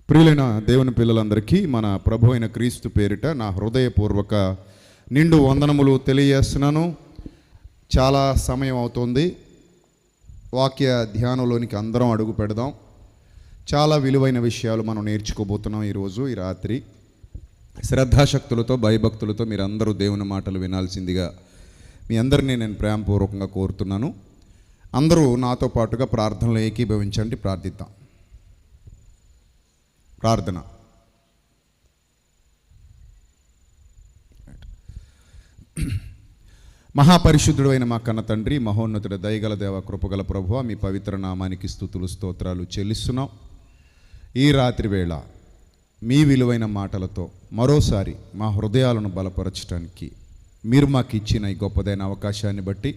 ప్రియులైన దేవుని పిల్లలందరికీ మన ప్రభు అయిన క్రీస్తు పేరిట నా హృదయపూర్వక నిండు వందనములు తెలియజేస్తున్నాను. చాలా సమయం అవుతుంది. వాక్య ధ్యానంలోనికి అందరం అడుగు పెడదాం. చాలా విలువైన విషయాలు మనం నేర్చుకోబోతున్నాం ఈ రాత్రి. శ్రద్ధాశక్తులతో భయభక్తులతో మీరందరూ దేవుని మాటలు వినాల్సిందిగా మీ అందరినీ నేను ప్రేమపూర్వకంగా కోరుతున్నాను. అందరూ నాతో పాటుగా ప్రార్థనలో ఏకీభవించండి. ప్రార్థిద్దాం. ప్రార్థన. మహాపరిశుద్ధుడు అయిన మా కన్న తండ్రి, మహోన్నతుడ, దయగల దేవ, కృపగల ప్రభువా, మీ పవిత్ర నామానికి స్తుతులు స్తోత్రాలు చెల్లిస్తున్నాం. ఈ రాత్రి వేళ మీ విలువైన మాటలతో మరోసారి మా హృదయాలను బలపరచడానికి మీరు మాకు ఇచ్చిన ఈ గొప్పదైన అవకాశాన్ని బట్టి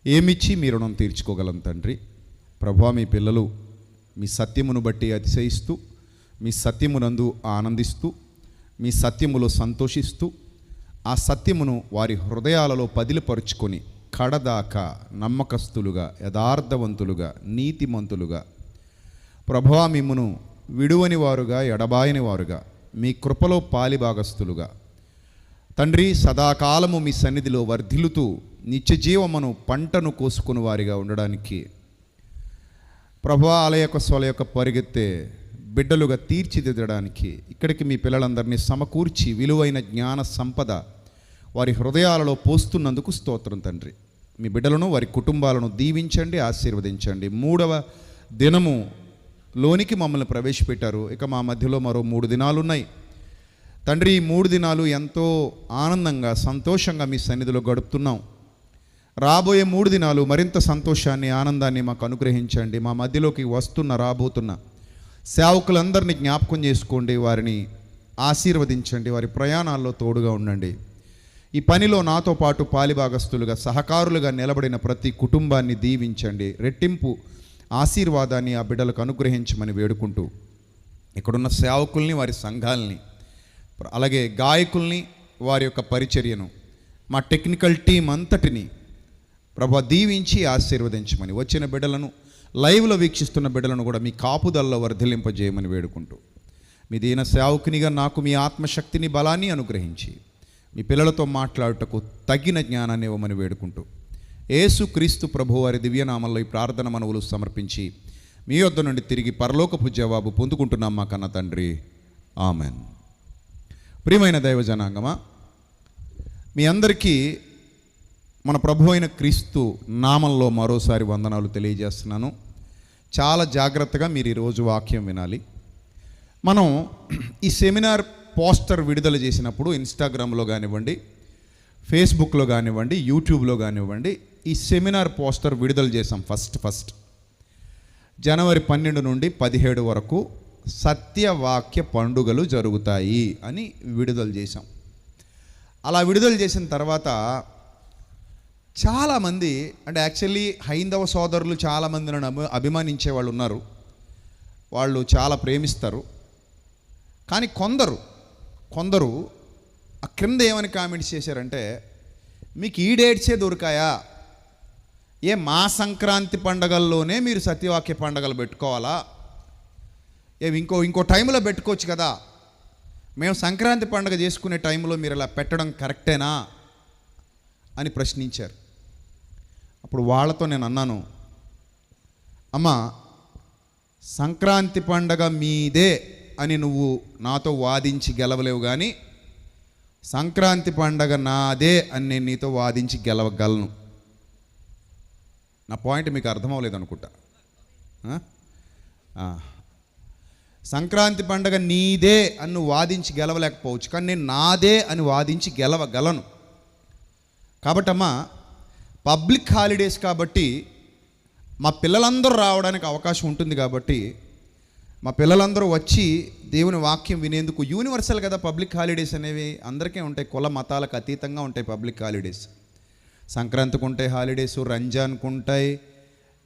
ఏమిచ్చి మీ రుణం తీర్చుకోగలం తండ్రి. ప్రభువా, మీ పిల్లలు మీ సత్యమును బట్టి అతిశయిస్తూ, మీ సత్యమునందు ఆనందిస్తూ, మీ సత్యములో సంతోషిస్తూ, ఆ సత్యమును వారి హృదయాలలో పదిలిపరుచుకొని కడదాకా నమ్మకస్తులుగా, యథార్థవంతులుగా, నీతిమంతులుగా, ప్రభువా, మిమ్మును విడువని వారుగా, ఎడబాయని వారుగా, మీ కృపలో పాలిభాగస్తులుగా తండ్రి సదాకాలము మీ సన్నిధిలో వర్ధిల్లుతూ నిత్యజీవమును పంటను కోసుకుని వారిగా ఉండడానికి ప్రభువా, ఆలయక సోలయక పరిగెత్తే బిడ్డలుగా తీర్చిదిద్దడానికి ఇక్కడికి మీ పిల్లలందరినీ సమకూర్చి విలువైన జ్ఞాన సంపద వారి హృదయాలలో పోస్తున్నందుకు స్తోత్రం తండ్రి. మీ బిడ్డలను, వారి కుటుంబాలను దీవించండి, ఆశీర్వదించండి. 3వ దినము లోనికి మమ్మల్ని ప్రవేశపెట్టారు. ఇక మా మధ్యలో మరో 3 దినాలు ఉన్నాయి తండ్రి. ఈ 3 దినాలు ఎంతో ఆనందంగా, సంతోషంగా మీ సన్నిధిలో గడుపుతున్నాం. రాబోయే 3 దినాలు మరింత సంతోషాన్ని, ఆనందాన్ని మాకు అనుగ్రహించండి. మా మధ్యలోకి రాబోతున్న సేవకులందరినీ జ్ఞాపకం చేసుకోండి, వారిని ఆశీర్వదించండి, వారి ప్రయాణాల్లో తోడుగా ఉండండి. ఈ పనిలో నాతో పాటు పాలిభాగస్తులుగా, సహకారులుగా నిలబడిన ప్రతి కుటుంబాన్ని దీవించండి. రెట్టింపు ఆశీర్వాదాన్ని ఆ బిడ్డలకు అనుగ్రహించమని వేడుకుంటూ, ఇక్కడున్న సేవకుల్ని, వారి సంఘాలని, అలాగే గాయకుల్ని, వారి యొక్క పరిచర్యను, మా టెక్నికల్ టీం అంతటిని ప్రభువా దీవించి ఆశీర్వదించమని, వచ్చిన బిడ్డలను, లైవ్లో వీక్షిస్తున్న బిడ్డలను కూడా మీ కాపుదల్లో వర్ధిల్లింపజేయమని వేడుకుంటూ, మీ దీన సేవకునిగా నాకు మీ ఆత్మశక్తిని, బలాన్ని అనుగ్రహించి మీ పిల్లలతో మాట్లాడుటకు తగిన జ్ఞానాన్ని ఇవ్వమని వేడుకుంటూ, యేసు క్రీస్తు ప్రభు వారి దివ్యనామంలో ఈ ప్రార్థన మనవులు సమర్పించి మీ యొద్ద నుండి తిరిగి పరలోకపు జవాబు పొందుకుంటున్నాం మా కన్న తండ్రి. ఆమెన్. ప్రియమైన దైవ జనాంగమా, మీ అందరికీ మన ప్రభు అయిన క్రీస్తు నామంలో మరోసారి వందనాలు తెలియజేస్తున్నాను. చాలా జాగ్రత్తగా మీరు ఈరోజు వాక్యం వినాలి. మనం ఈ సెమినార్ పోస్టర్ విడుదల చేసినప్పుడు ఇన్స్టాగ్రామ్లో కానివ్వండి, ఫేస్బుక్లో కానివ్వండి, యూట్యూబ్లో కానివ్వండి, ఈ సెమినార్ పోస్టర్ విడుదల చేసాం. ఫస్ట్ జనవరి 12 నుండి 17 వరకు సత్యవాక్య పండుగలు జరుగుతాయి అని విడుదల చేశాం. అలా విడుదల చేసిన తర్వాత చాలామంది, అంటే యాక్చువల్లీ హైందవ సోదరులు చాలామంది నన్ను అభిమానించే వాళ్ళు ఉన్నారు, వాళ్ళు చాలా ప్రేమిస్తారు. కానీ కొందరు ఆ క్రింద ఏమని కామెంట్స్ చేశారంటే, మీకు ఈ డేట్సే దొరికాయా, మా సంక్రాంతి పండగల్లోనే మీరు సత్యవాక్య పండగలు పెట్టుకోవాలా, ఇంకో టైంలో పెట్టుకోవచ్చు కదా, మేము సంక్రాంతి పండుగ చేసుకునే టైంలో మీరు ఇలా పెట్టడం కరెక్టేనా అని ప్రశ్నించారు. అప్పుడు వాళ్ళతో నేను అన్నాను, అమ్మా, సంక్రాంతి పండగ మీదే అని నువ్వు నాతో వాదించి గెలవలేవు, కానీ సంక్రాంతి పండగ నాదే అని నేను నీతో వాదించి గెలవగలను. నా పాయింట్ మీకు అర్థమవలేదు అనుకుంటా. సంక్రాంతి పండగ నీదే అని నువ్వు వాదించి గెలవలేకపోవచ్చు, కానీ నేను నాదే అని వాదించి గెలవగలను. కాబట్టమ్మా, పబ్లిక్ హాలిడేస్ కాబట్టి మా పిల్లలందరూ రావడానికి అవకాశం ఉంటుంది, కాబట్టి మా పిల్లలందరూ వచ్చి దేవుని వాక్యం వినేందుకు, యూనివర్సల్ కదా పబ్లిక్ హాలిడేస్ అనేవి, అందరికీ ఉంటాయి, కుల మతాలకు అతీతంగా ఉంటాయి పబ్లిక్ హాలిడేస్. సంక్రాంతికి ఉంటాయి హాలిడేస్, రంజాన్కు ఉంటాయి,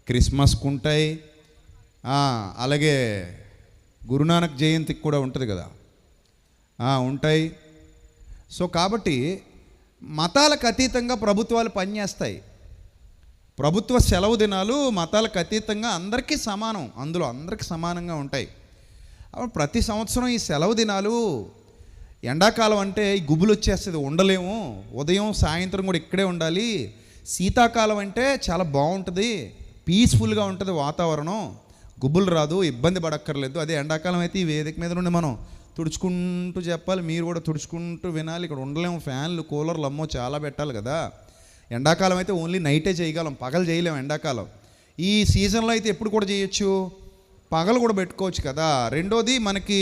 క్రిస్మస్కు ఉంటాయి, అలాగే గురునానక్ జయంతికి కూడా ఉంటుంది కదా, ఉంటాయి. సో కాబట్టి మతాలకు అతీతంగా ప్రభుత్వాలు పనిచేస్తాయి. ప్రభుత్వ సెలవు దినాలు మతాలకు అతీతంగా అందరికీ సమానం, అందులో అందరికీ సమానంగా ఉంటాయి. ప్రతి సంవత్సరం ఈ సెలవు దినాలు, ఎండాకాలం అంటే ఈ గుబులు వచ్చేస్తుంది, ఉండలేము, ఉదయం సాయంత్రం కూడా ఇక్కడే ఉండాలి. శీతాకాలం అంటే చాలా బాగుంటుంది, పీస్ఫుల్గా ఉంటుంది వాతావరణం, గుబులు రాదు, ఇబ్బంది పడక్కర్లేదు. అదే ఎండాకాలం అయితే ఈ వేదిక మీద నుండి మనం తుడుచుకుంటూ చెప్పాలి, మీరు కూడా తుడుచుకుంటూ వినాలి. ఇక్కడ ఉండలేము, ఫ్యాన్లు కూలర్లు అమ్మో చాలా పెట్టాలి కదా. ఎండాకాలం అయితే ఓన్లీ నైటే చేయగలం, పగలు చేయలేము ఎండాకాలం. ఈ సీజన్లో అయితే ఎప్పుడు కూడా చేయొచ్చు, పగలు కూడా పెట్టుకోవచ్చు కదా. రెండోది మనకి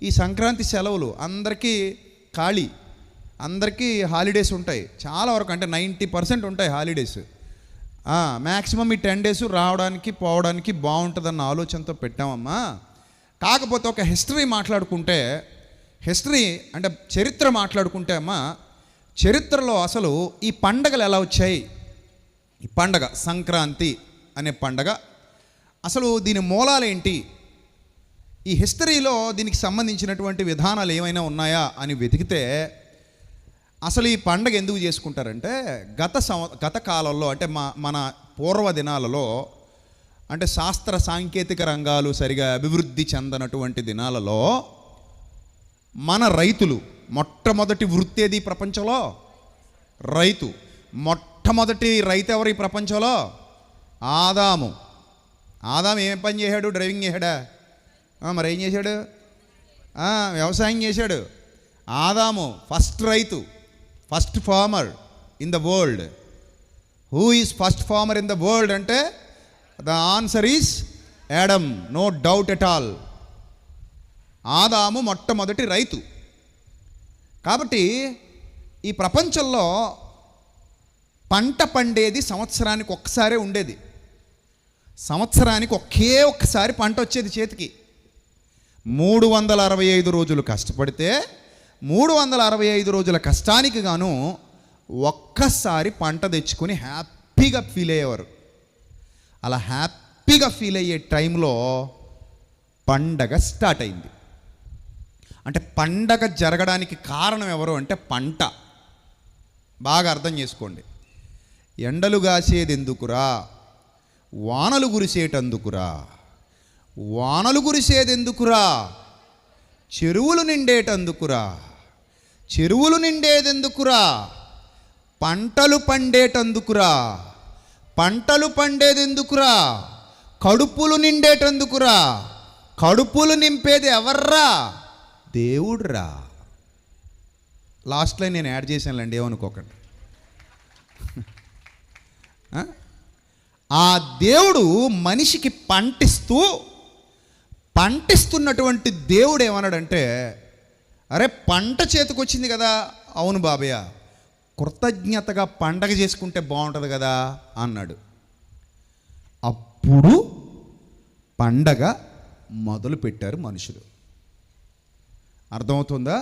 ఈ సంక్రాంతి సెలవులు అందరికీ ఖాళీ, అందరికీ హాలిడేస్ ఉంటాయి చాలా వరకు, అంటే 90% ఉంటాయి హాలిడేస్. మ్యాక్సిమం ఈ 10 days రావడానికి పోవడానికి బాగుంటుందన్న ఆలోచనతో పెట్టామమ్మా. కాకపోతే ఒక హిస్టరీ మాట్లాడుకుంటే, హిస్టరీ అంటే చరిత్ర మాట్లాడుకుంటే అమ్మా, చరిత్రలో అసలు ఈ పండగలు ఎలా వచ్చాయి, ఈ పండగ సంక్రాంతి అనే పండగ అసలు దీని మూలాలేంటి, ఈ హిస్టరీలో దీనికి సంబంధించినటువంటి విధానాలు ఏమైనా ఉన్నాయా అని వెతికితే అసలు ఈ పండగ ఎందుకు చేసుకుంటారంటే, గత కాలంలో అంటే మన పూర్వ దినాలలో, అంటే శాస్త్ర సాంకేతిక రంగాలు సరిగా అభివృద్ధి చెందనటువంటి దినాలలో మన రైతులు, మొట్టమొదటి వృత్తి ఏది ప్రపంచంలో? రైతు. మొట్టమొదటి రైతు ఎవరు ఈ ప్రపంచంలో? ఆదాము. ఆదాము ఏం పని చేశాడు? డ్రైవింగ్ చేశాడా? మరి ఏం చేశాడు? వ్యవసాయం చేశాడు. ఆదాము ఫస్ట్ రైతు, first farmer in the world. Who is first farmer in the world అంటే the answer is Adam, no doubt at all. ఆదాము మొట్టమొదటి రైతు. కాబట్టి ఈ ప్రపంచంలో పంట పండేది సంవత్సరానికి ఒక్కసారే ఉండేది. సంవత్సరానికి ఒక్కసారి పంట వచ్చేది చేతికి. 365 రోజులు కష్టపడితే 365 రోజుల కష్టానికి గాను ఒక్కసారి పంట తెచ్చుకొని హ్యాపీగా ఫీల్ అయ్యేవారు. అలా హ్యాపీగా ఫీల్ అయ్యే టైంలో పండగ స్టార్ట్ అయింది. అంటే పండగ జరగడానికి కారణం ఎవరు అంటే పంట. బాగా అర్థం చేసుకోండి. ఎండలు కాసేది ఎందుకురా, వానలు కురిసేటందుకురా. వానలు కురిసేది ఎందుకురా, చెరువులు నిండేటందుకురా. చెరువులు నిండేదెందుకురా, పంటలు పండేటందుకురా. పంటలు పండేదెందుకురా, కడుపులు నిండేటందుకురా. కడుపులు నింపేది ఎవర్రా? దేవుడురా. లాస్ట్ లైన్ నేను యాడ్ చేశానులేండి, ఏమనుకోకండి. ఆ దేవుడు మనిషికి పంటిస్తున్నటువంటి దేవుడు ఏమన్నాడంటే, అరే పంట చేతికొచ్చింది కదా, అవును బాబయ్య, కృతజ్ఞతగా పండగ చేసుకుంటే బాగుంటుంది కదా అన్నాడు. అప్పుడు పండగ మొదలు పెట్టారు మనుషులు. అర్థమవుతుందా?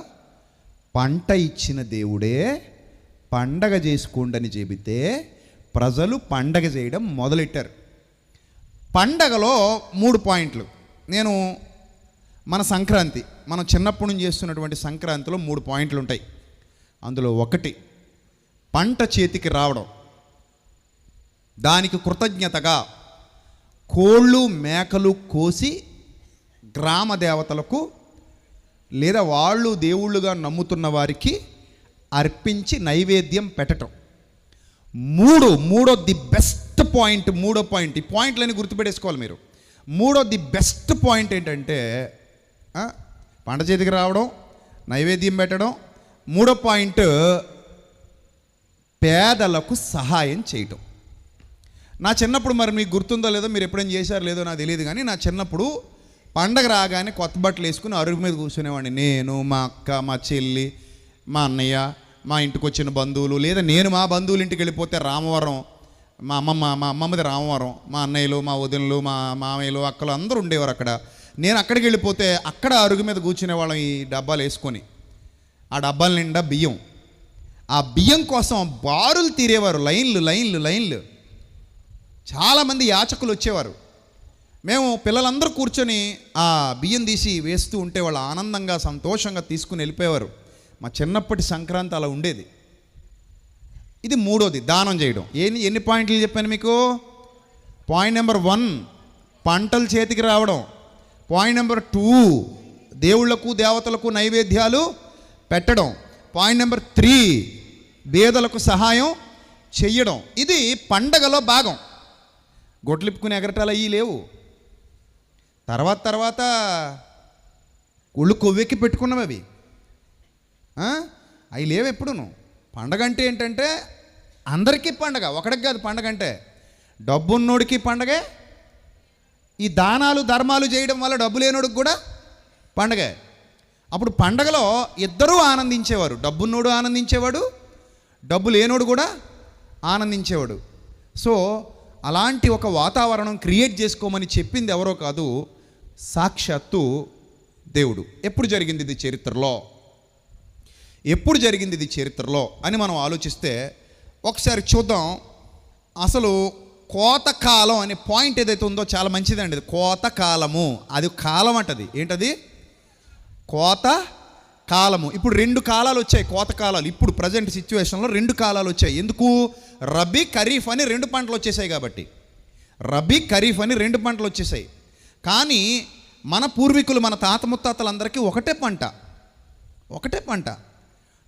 పంట ఇచ్చిన దేవుడే పండగ చేసుకోండి అని చెబితే ప్రజలు పండగ చేయడం మొదలెట్టారు. పండగలో 3 పాయింట్లు. నేను మన సంక్రాంతి, మనం చిన్నప్పటి నుంచి చేస్తున్నటువంటి సంక్రాంతిలో 3 పాయింట్లు ఉంటాయి. అందులో ఒకటి పంట చేతికి రావడం. దానికి కృతజ్ఞతగా కోళ్ళు మేకలు కోసి గ్రామ దేవతలకు లేదా వాళ్ళు దేవుళ్ళుగా వారికి అర్పించి నైవేద్యం పెట్టడం. మూడో ది బెస్ట్ పాయింట్, ఈ పాయింట్లని గుర్తుపెట్టేసుకోవాలి మీరు. ది బెస్ట్ పాయింట్ ఏంటంటే పంట చేతికి రావడం, నైవేద్యం పెట్టడం. మూడో పాయింట్ పేదలకు సహాయం చేయటం. నా చిన్నప్పుడు, మరి మీకు గుర్తుందో లేదో, మీరు ఎప్పుడైనా చేశారో లేదో నాకు తెలియదు, కానీ నా చిన్నప్పుడు పండగ రాగానే కొత్త బట్టలు వేసుకుని అరుగు మీద కూర్చునేవాడిని. నేను, మా అక్క, మా చెల్లి, మా అన్నయ్య, మా ఇంటికి వచ్చిన బంధువులు, లేదా నేను మా బంధువుల ఇంటికి వెళ్ళిపోతే రామవరం, మా అమ్మమ్మది రామవరం, మా అన్నయ్యలు, మా వదినలు, మా మామయ్యలు, అక్కలు అందరూ ఉండేవారు అక్కడ. నేను అక్కడికి వెళ్ళిపోతే అక్కడ అరుగు మీద కూర్చునేవాళ్ళం ఈ డబ్బాలు వేసుకొని. ఆ డబ్బాల నిండా బియ్యం. ఆ బియ్యం కోసం బారులు తీరేవారు, లైన్లు. చాలామంది యాచకులు వచ్చేవారు. మేము పిల్లలందరూ కూర్చొని ఆ బియ్యం తీసి వేస్తూ ఉంటే వాళ్ళు ఆనందంగా సంతోషంగా తీసుకుని వెళ్ళిపోయేవారు. మా చిన్నప్పటి సంక్రాంతి అలా ఉండేది. ఇది మూడోది, దానం చేయడం. ఎన్ని పాయింట్లు చెప్పాను మీకు? పాయింట్ నెంబర్ 1 పంటలు చేతికి రావడం. పాయింట్ నెంబర్ 2 దేవుళ్లకు దేవతలకు నైవేద్యాలు పెట్టడం. పాయింట్ నెంబర్ 3, బేదలకు సహాయం చెయ్యడం. ఇది పండగలో భాగం. గొడ్లిప్పుకుని ఎగరటాలు అయ్యి లేవు. తర్వాత ఒళ్ళు కొవ్వెక్కి పెట్టుకున్నవి అవి అవి లేవు ఎప్పుడును. పండగ అంటే ఏంటంటే అందరికీ పండగ, ఒకడికి కాదు. పండగ అంటే డబ్బున్నోడికి పండగే. ఈ దానాలు ధర్మాలు చేయడం వల్ల డబ్బు లేనోడికి కూడా పండగే. అప్పుడు పండగలో ఇద్దరూ ఆనందించేవారు. డబ్బున్నోడు ఆనందించేవాడు, డబ్బు లేనోడు కూడా ఆనందించేవాడు. సో అలాంటి ఒక వాతావరణం క్రియేట్ చేసుకోమని చెప్పింది ఎవరో కాదు, సాక్షాత్తు దేవుడు. ఎప్పుడు జరిగింది ఇది చరిత్రలో? ఎప్పుడు జరిగింది ఇది చరిత్రలో అని మనం ఆలోచిస్తే ఒకసారి చూద్దాం. అసలు కోతకాలం అనే పాయింట్ ఏదైతే ఉందో చాలా మంచిదండి. కోతకాలము, అది కాలం అంటది. ఏంటది? కోత కాలము. ఇప్పుడు 2 కాలాలు వచ్చాయి, కోతకాలాలు. ఇప్పుడు ప్రజెంట్ సిచ్యువేషన్లో 2 కాలాలు వచ్చాయి. ఎందుకు? రబీ ఖరీఫ్ అని 2 పంటలు వచ్చేసాయి కాబట్టి. రబీ ఖరీఫ్ అని 2 పంటలు వచ్చేసాయి. కానీ మన పూర్వీకులు, మన తాత ముత్తాతలందరికీ ఒకటే పంట.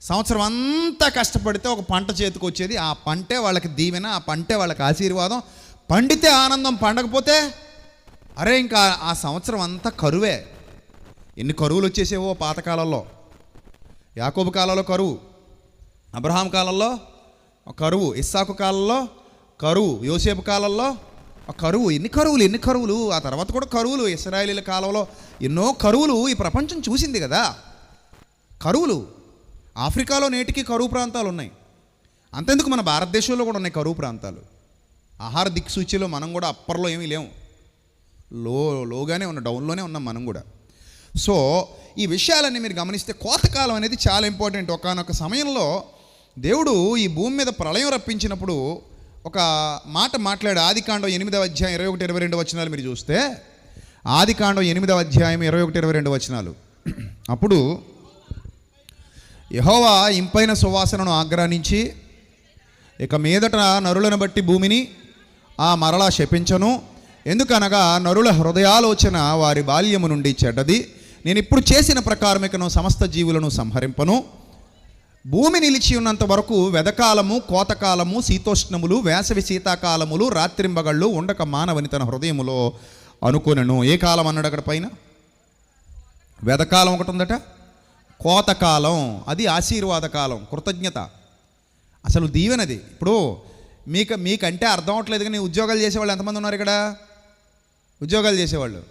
సంవత్సరం అంతా కష్టపడితే ఒక పంట చేతికి వచ్చేది. ఆ పంటే వాళ్ళకి దీవెన, ఆ పంటే వాళ్ళకి ఆశీర్వాదం. పండితే ఆనందం, పండకపోతే అరే ఇంకా ఆ సంవత్సరం అంతా కరువే. ఎన్ని కరువులు వచ్చేసేవో పాతకాలంలో. యాకోబు కాలంలో కరువు, అబ్రహాం కాలంలో కరువు, ఇస్సాకు కాలంలో కరువు, యోసేపు కాలంలో కరువు. ఎన్ని కరువులు. ఆ తర్వాత కూడా కరువులు. ఇశ్రాయేలీల కాలంలో ఎన్నో కరువులు ఈ ప్రపంచం చూసింది కదా. కరువులు. ఆఫ్రికాలో నేటికి కరువు ప్రాంతాలు ఉన్నాయి. అంతెందుకు మన భారతదేశంలో కూడా ఉన్నాయి కరువు ప్రాంతాలు. ఆహార దిక్సూచిలో మనం కూడా అప్పర్లో ఏమీ లేవు, లోగానే ఉన్నాం, డౌన్లోనే ఉన్నాం మనం కూడా. సో ఈ విషయాలన్నీ మీరు గమనిస్తే కోతకాలం అనేది చాలా ఇంపార్టెంట్. ఒకానొక సమయంలో దేవుడు ఈ భూమి మీద ప్రళయం రప్పించినప్పుడు ఒక మాట మాట్లాడు. ఆదికాండం 8వ అధ్యాయం 21-22 వచనాలు మీరు చూస్తే, ఆదికాండం 8వ అధ్యాయం 21-22 వచనాలు. అప్పుడు యెహోవా ఇంపైన సువాసనను ఆగ్రహించి, ఇక మీదట నరులను బట్టి భూమిని మరలా శపించను. ఎందుకనగా నరుల హృదయాలోచన వారి బాల్యము నుండి చెడ్డది. నేను ఇప్పుడు చేసిన ప్రకారం ఇకను సమస్త జీవులను సంహరింపను. భూమి నిలిచి ఉన్నంత వరకు వెదకాలము, కోతకాలము, శీతోష్ణములు, వేసవి శీతాకాలములు, రాత్రింబగళ్ళు ఉండక మానవని తన హృదయములో అనుకొనెను. ఏ కాలం అన్నాడు అక్కడ పైన? వెదకాలం ఒకటి ఉందట, కోతకాలం, అది ఆశీర్వాద కాలం, కృతజ్ఞత, అసలు దీవెనది. ఇప్పుడు మీకంటే అర్థం అవట్లేదు కానీ ఉద్యోగాలు చేసేవాళ్ళు ఎంతమంది ఉన్నారు ఇక్కడ? ఉద్యోగాలు చేసేవాళ్ళు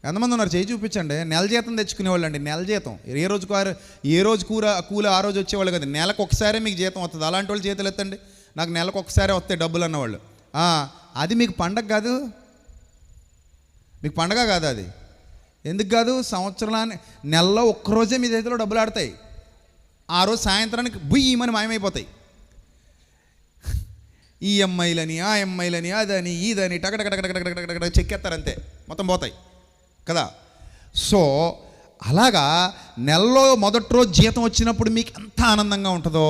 ఎంతమంది ఉన్నారు? చేయి చూపించండి. నెల జీతం తెచ్చుకునేవాళ్ళు అండి. నెల జీతం ఏ రోజు కూలి ఆ రోజు వచ్చేవాళ్ళు కదా. నెలకు ఒకసారి మీకు జీతం వస్తుంది. అలాంటి వాళ్ళు చేతులు ఎత్తండి. నాకు నెలకు ఒకసారి వస్తాయి డబ్బులు అన్నవాళ్ళు. అది మీకు పండగ కాదు, మీకు పండగ కాదు అది. ఎందుకు కాదు? సంవత్సరాన్ని నెలలో ఒక్కరోజే మీ చేతిలో డబ్బులు ఆడతాయి. ఆ రోజు సాయంత్రానికి బుయ్యమని మాయమైపోతాయి. ఈ ఎంఐలని, ఆ ఎంఐలని, అదని ఇదని టకటకటకటకటకటకట చెక్కేస్తారంతే, మొత్తం పోతాయి కదా. సో అలాగా నెలలో మొదటి రోజు జీతం వచ్చినప్పుడు మీకు ఎంత ఆనందంగా ఉంటుందో,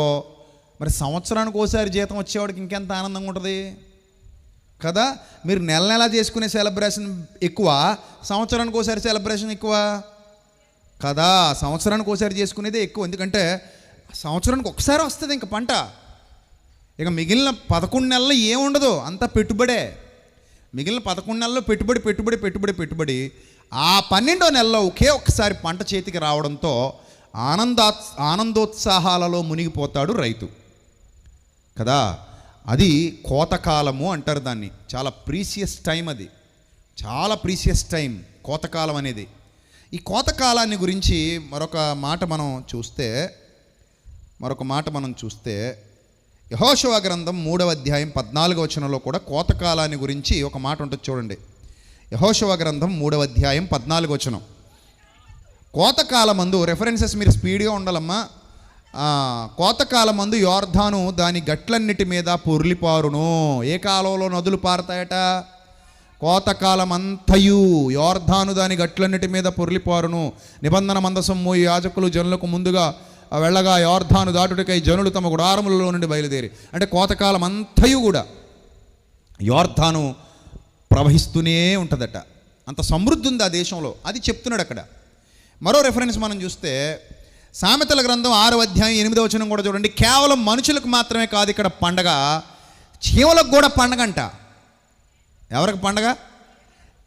మరి సంవత్సరానికి ఒకసారి జీతం వచ్చేవాడికి ఇంకెంత ఆనందంగా ఉంటుంది కదా. మీరు నెల చేసుకునే సెలబ్రేషన్ ఎక్కువ, సంవత్సరానికి ఒకసారి సెలబ్రేషన్ ఎక్కువ కదా. సంవత్సరానికి ఒకసారి చేసుకునేదే ఎక్కువ. ఎందుకంటే సంవత్సరానికి ఒకసారి వస్తుంది ఇంక పంట. ఇక మిగిలిన 11 నెలలు ఏముండదు, అంతా పెట్టుబడే. మిగిలిన 11 నెలల్లో పెట్టుబడి. ఆ 12వ నెలలో ఒకే ఒక్కసారి పంట చేతికి రావడంతో ఆనందోత్సాహాలలో మునిగిపోతాడు రైతు కదా. అది కోతకాలము అంటారు దాన్ని. చాలా ప్రీసియస్ టైం, అది చాలా ప్రీసియస్ టైం కోతకాలం అనేది. ఈ కోతకాలాన్ని గురించి మరొక మాట మనం చూస్తే యెహోషువ గ్రంథం 3వ అధ్యాయం 14వ వచనంలో కూడా కోతకాలాన్ని గురించి ఒక మాట ఉంటుంది చూడండి. యెహోషువ గ్రంథం 3వ అధ్యాయం 14వ వచనం. కోతకాలమందు, రెఫరెన్సెస్ మీరు స్పీడ్గా ఉండాలమ్మా. కోతకాలమందు యోర్ధాను దాని గట్లన్నిటి మీద పొర్లిపారును. ఏ కాలంలో నదులు పారుతాయట? కోతకాలమంతయు యోర్ధాను దాని గట్లన్నిటి మీద పొర్లిపారును. నిబంధన మందసం మోయి యాజకులు జనులకు ముందుగా వెళ్ళగా యోర్ధాను దాటుడికై జనులు తమ గుడారములలో నుండి బయలుదేరి. అంటే కోతకాలం అంతయు కూడా యోర్ధాను ప్రవహిస్తూనే ఉంటుందట. అంత సమృద్ధి ఉంది ఆ దేశంలో. అది చెప్తున్నాడు అక్కడ. మరో రెఫరెన్స్ మనం చూస్తే సామెతల గ్రంథం 6వ అధ్యాయం 8వ వచనం కూడా చూడండి. కేవలం మనుషులకు మాత్రమే కాదు ఇక్కడ పండగ, చీమలకు కూడా పండగ అంట. ఎవరికి పండగ?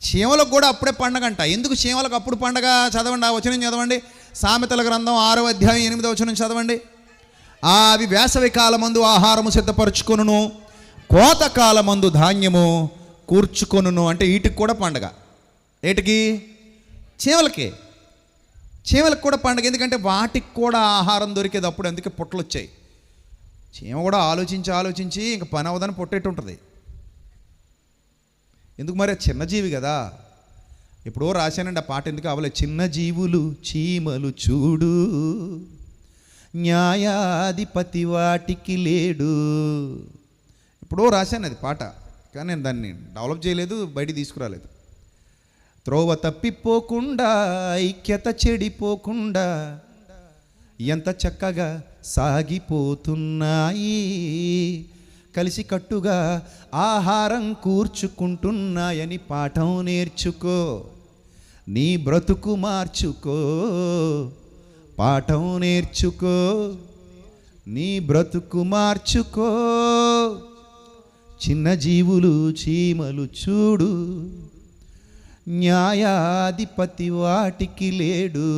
చీమలకు కూడా అప్పుడే పండగ అంట. ఎందుకు చీమలకు అప్పుడు పండగ? చదవండి, ఆ వచనం చదవండి. సామెతల గ్రంథం 6వ అధ్యాయం 8వ వచనం చదవండి. అవి వేసవి కాలమందు ఆహారము సిద్ధపరచుకొనును, కోతకాలమందు ధాన్యము కూర్చుకొనును. అంటే వీటికి కూడా పండగ. ఏటికి? చీమలకు కూడా పండగ. ఎందుకంటే వాటికి కూడా ఆహారం దొరికేది అప్పుడు. అందుకే పుట్టలు వచ్చాయి. చీమ కూడా ఆలోచించి ఇంక పని అవదని పొట్టేట్టు ఉంటుంది. ఎందుకు మరి? చిన్న జీవి కదా. ఎప్పుడో రాశానండి ఆ పాట, ఎందుకు అవలే. చిన్న జీవులు చీమలు చూడు, న్యాయాధిపతి వాటికి లేడు. ఎప్పుడో రాశాను అది పాట, కానీ నేను దాన్ని డెవలప్ చేయలేదు, బయట తీసుకురాలేదు. త్రోవ తప్పిపోకుండా, ఐక్యత చెడిపోకుండా ఎంత చక్కగా సాగిపోతున్నాయి, కలిసి కట్టుగా ఆహారం కూర్చుకుంటున్నాయని పాఠం నేర్చుకో, నీ బ్రతుకు మార్చుకో. పాఠం నేర్చుకో, నీ బ్రతుకు మార్చుకో. చిన్న జీవులు చీమలు చూడు, న్యాయాధిపతి వాటికి లేడు.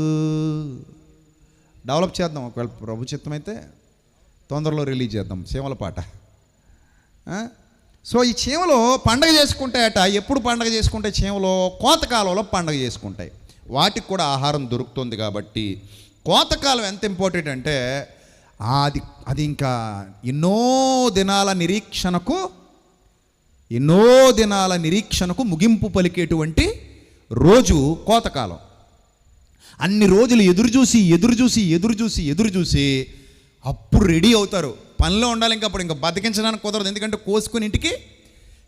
డెవలప్ చేద్దాం, ఒకవేళ ప్రభు చిత్తమైతే తొందరలో రిలీజ్ చేద్దాం చీమల పాట. సో ఈ చీమలు పండగ చేసుకుంటాయట. ఎప్పుడు పండగ చేసుకుంటాయి చీమలు? కోతకాలంలో పండగ చేసుకుంటాయి. వాటికి కూడా ఆహారం దొరుకుతుంది కాబట్టి కోతకాలం ఎంత ఇంపార్టెంట్ అంటే అది ఇంకా ఎన్నో దినాల నిరీక్షణకు ముగింపు పలికేటువంటి రోజు కోతకాలం. అన్ని రోజులు ఎదురు చూసి అప్పుడు రెడీ అవుతారు. పనిలో ఉండాలి. ఇంకా అప్పుడు ఇంకా బతికించడానికి కుదరదు, ఎందుకంటే కోసుకుని ఇంటికి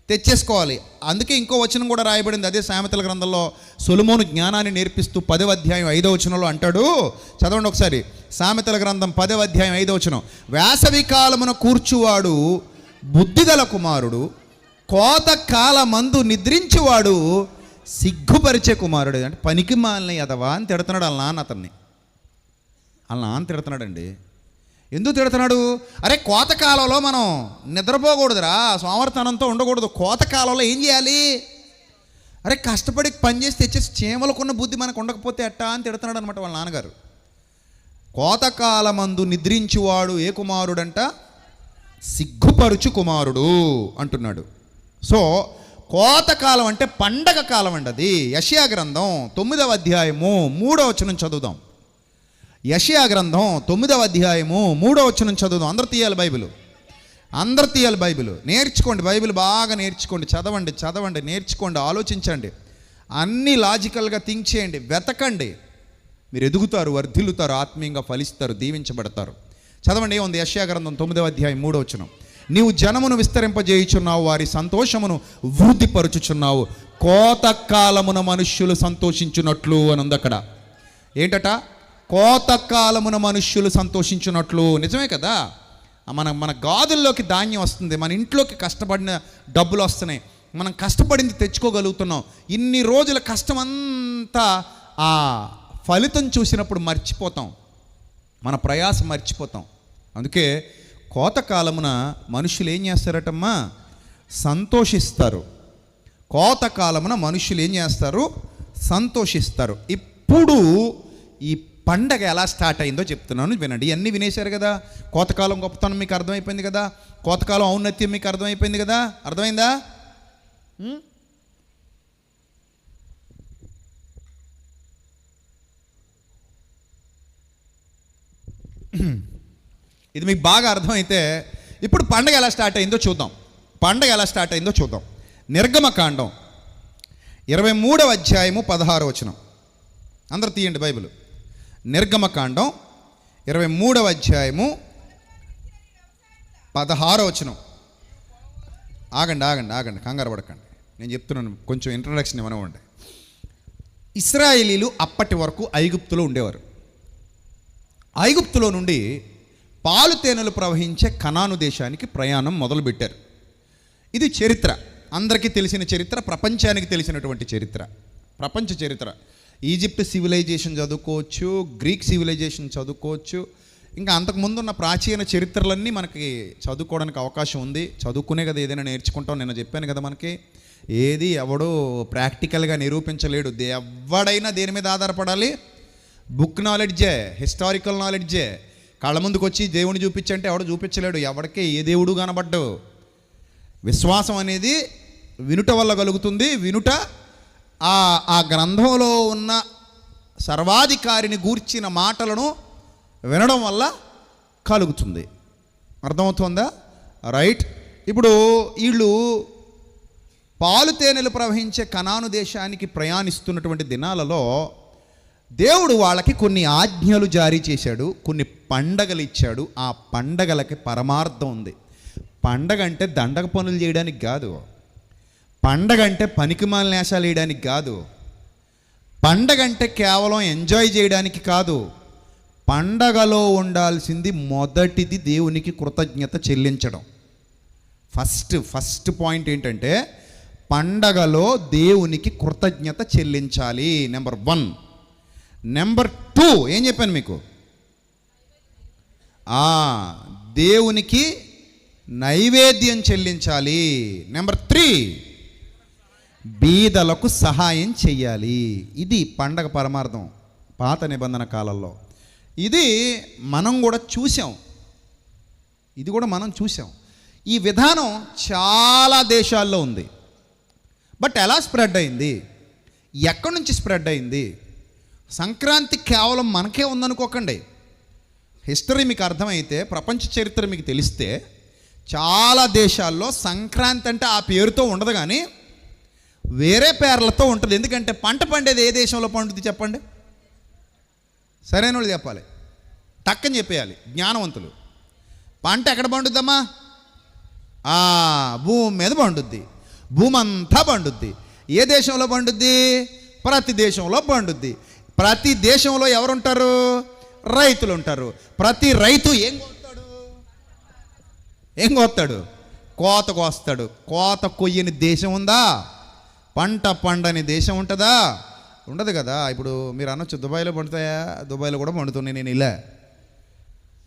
తెచ్చేసుకోవాలి. అందుకే ఇంకో వచనం కూడా రాయబడింది అదే సామెతల గ్రంథంలో. సొలొమోను జ్ఞానాన్ని నేర్పిస్తూ 10వ అధ్యాయం 5వ వచనంలో అంటాడు. చదవండి ఒకసారి. సామెతల గ్రంథం 10వ అధ్యాయం 5వ వచనం. వేసవి కాలమున కూర్చువాడు బుద్ధిగల కుమారుడు, కోత కాలమందు నిద్రించువాడు సిగ్గుపరిచే కుమారుడు. అంటే పనికి మాలిన ఎదవా అని తిడుతున్నాడు వాళ్ళ నాన్న. వాళ్ళ నాన్న తిడుతున్నాడండి. ఎందుకు తిడుతున్నాడు? అరే కోతకాలంలో మనం నిద్రపోకూడదురా, సోమవారతనంతో ఉండకూడదు. కోతకాలంలో ఏం చేయాలి? అరే కష్టపడి పని చేసి తెచ్చేసి చీమలకున్న బుద్ధి మనకు ఉండకపోతే ఎట్టా అని తిడుతున్నాడు అనమాట వాళ్ళ నాన్నగారు. కోతకాలమందు నిద్రించువాడు ఏ కుమారుడంట? సిగ్గుపరుచు కుమారుడు అంటున్నాడు. సో కోతకాలం అంటే పండగ కాలం అండి అది. యెషయా గ్రంథం 9వ అధ్యాయము 3వ వచనం చదువుదాం. యెషయా గ్రంథం 9వ అధ్యాయము 3వ వచనం చదువుదాం. అందరు తీయాలి బైబిల్. నేర్చుకోండి, బైబిల్ బాగా నేర్చుకోండి. చదవండి, నేర్చుకోండి, ఆలోచించండి, అన్నీ లాజికల్గా థింక్ చేయండి, వెతకండి. మీరు ఎదుగుతారు, వర్ధిల్లుతారు, ఆత్మీయంగా ఫలిస్తారు, దీవించబడతారు. చదవండి, ఏముంది? యెషయా గ్రంథం 9వ అధ్యాయం 3వ వచనం. నీవు జనమును విస్తరింపజేయుచున్నావు, వారి సంతోషమును వృద్ధిపరుచుచున్నావు, కోతకాలమున మనుష్యులు సంతోషించున్నట్లు అని ఉంది అక్కడ. ఏంటట? కోతకాలమున మనుష్యులు సంతోషించున్నట్లు. నిజమే కదా. మన గాదుల్లోకి ధాన్యం వస్తుంది, మన ఇంట్లోకి కష్టపడిన డబ్బులు వస్తున్నాయి, మనం కష్టపడింది తెచ్చుకోగలుగుతున్నాం. ఇన్ని రోజుల కష్టమంతా ఆ ఫలితం చూసినప్పుడు మర్చిపోతాం, మన ప్రయాసం మర్చిపోతాం. అందుకే కోతకాలమున మనుషులు ఏం చేస్తారటమ్మా? సంతోషిస్తారు. కోతకాలమున మనుషులు ఏం చేస్తారు? సంతోషిస్తారు. ఇప్పుడు ఈ పండగ ఎలా స్టార్ట్ అయిందో చెప్తున్నాను, వినండి. ఇవన్నీ వినేశారు కదా. కోతకాలం గొప్పతనం మీకు అర్థమైపోయింది కదా. కోతకాలం ఔన్నత్యం మీకు అర్థమైపోయింది కదా. అర్థమైందా? ఇది మీకు బాగా అర్థమైతే ఇప్పుడు పండగ ఎలా స్టార్ట్ అయిందో చూద్దాం. నిర్గమకాండం 23వ అధ్యాయము 16వ వచనం. అందరూ తీయండి బైబిల్. నిర్గమకాండం 23వ అధ్యాయము 16వ వచనం. ఆగండి, కంగారు పడకండి, నేను చెప్తున్నాను. కొంచెం ఇంట్రడక్షన్ ఇవ్వనివ్వండి. ఇశ్రాయేలీలు అప్పటి వరకు ఐగుప్తులో ఉండేవారు. ఐగుప్తులో నుండి పాలు తేనెలు ప్రవహించే కనాను దేశానికి ప్రయాణం మొదలుపెట్టారు. ఇది చరిత్ర, అందరికీ తెలిసిన చరిత్ర, ప్రపంచానికి తెలిసినటువంటి చరిత్ర, ప్రపంచ చరిత్ర. ఈజిప్ట్ సివిలైజేషన్ చదువుకోవచ్చు, గ్రీక్ సివిలైజేషన్ చదువుకోవచ్చు, ఇంకా అంతకుముందు ఉన్న ప్రాచీన చరిత్రలన్నీ మనకి చదువుకోవడానికి అవకాశం ఉంది. చదువుకునే కదా ఏదైనా నేర్చుకుంటాం. నేను చెప్పాను కదా, మనకి ఏది ఎవడో ప్రాక్టికల్గా నిరూపించలేడు. ఎవడైనా దేని మీద ఆధారపడాలి? Book నాలెడ్జే, historical నాలెడ్జే. కళ్ళ ముందుకు వచ్చి దేవుని చూపించంటే ఎవడు చూపించలేడు. ఎవడికే ఏ దేవుడు కనబడ్డు. విశ్వాసం అనేది వినుట వల్ల కలుగుతుంది. వినుట ఆ గ్రంథంలో ఉన్న సర్వాధికారిని గూర్చిన మాటలను వినడం వల్ల కలుగుతుంది. అర్థమవుతుందా? రైట్. ఇప్పుడు వీళ్ళు పాలు తేనెలు ప్రవహించే కనాను దేశానికి ప్రయాణిస్తున్నటువంటి దినాలలో దేవుడు వాళ్ళకి కొన్ని ఆజ్ఞలు జారీ చేశాడు, కొన్ని పండగలు ఇచ్చాడు. ఆ పండగలకి పరమార్థం ఉంది. పండగ అంటే దండగ పనులు చేయడానికి కాదు. పండగ అంటే పనికిమాలిన నేషాలు వేయడానికి కాదు. పండగ అంటే కేవలం ఎంజాయ్ చేయడానికి కాదు. పండగలో ఉండాల్సింది మొదటిది దేవునికి కృతజ్ఞత చెల్లించడం. ఫస్ట్ పాయింట్ ఏంటంటే పండగలో దేవునికి కృతజ్ఞత చెల్లించాలి. నెంబర్ 1. నెంబర్ 2 ఏం చెప్పాను మీకు? దేవునికి నైవేద్యం చెల్లించాలి. నెంబర్ 3 బీదలకు సహాయం చెయ్యాలి. ఇది పండగ పరమార్థం పాత నిబంధన కాలంలో. ఇది మనం కూడా చూసాం. ఈ విధానం చాలా దేశాల్లో ఉంది. బట్ ఎలా స్ప్రెడ్ అయింది? ఎక్కడి నుంచి స్ప్రెడ్ అయింది? సంక్రాంతి కేవలం మనకే ఉందనుకోకండి. హిస్టరీ మీకు అర్థమైతే, ప్రపంచ చరిత్ర మీకు తెలిస్తే చాలా దేశాల్లో సంక్రాంతి అంటే ఆ పేరుతో ఉండదు, కానీ వేరే పేర్లతో ఉంటుంది. ఎందుకంటే పంట పండేది ఏ దేశంలో పండుద్ది చెప్పండి? సరైన వాళ్ళు చెప్పాలి, టక్కని చెప్పేయాలి జ్ఞానవంతులు. పంట ఎక్కడ పండుద్దమ్మా? భూమి మీద పండుద్ది. భూమి అంతా పండుద్ది. ఏ దేశంలో పండుద్ది? ప్రతి దేశంలో పండుద్ది. ప్రతి దేశంలో ఎవరుంటారు? రైతులు ఉంటారు. ప్రతి రైతు ఏం కోస్తాడు? కోత కోస్తాడు. కోత కొయ్యని దేశం ఉందా? పంట పండని దేశం ఉంటుందా? ఉండదు కదా. ఇప్పుడు మీరు అనొచ్చు దుబాయ్లో పండుతాయా? దుబాయ్లో కూడా పండుతున్నాయి. నేను ఇలా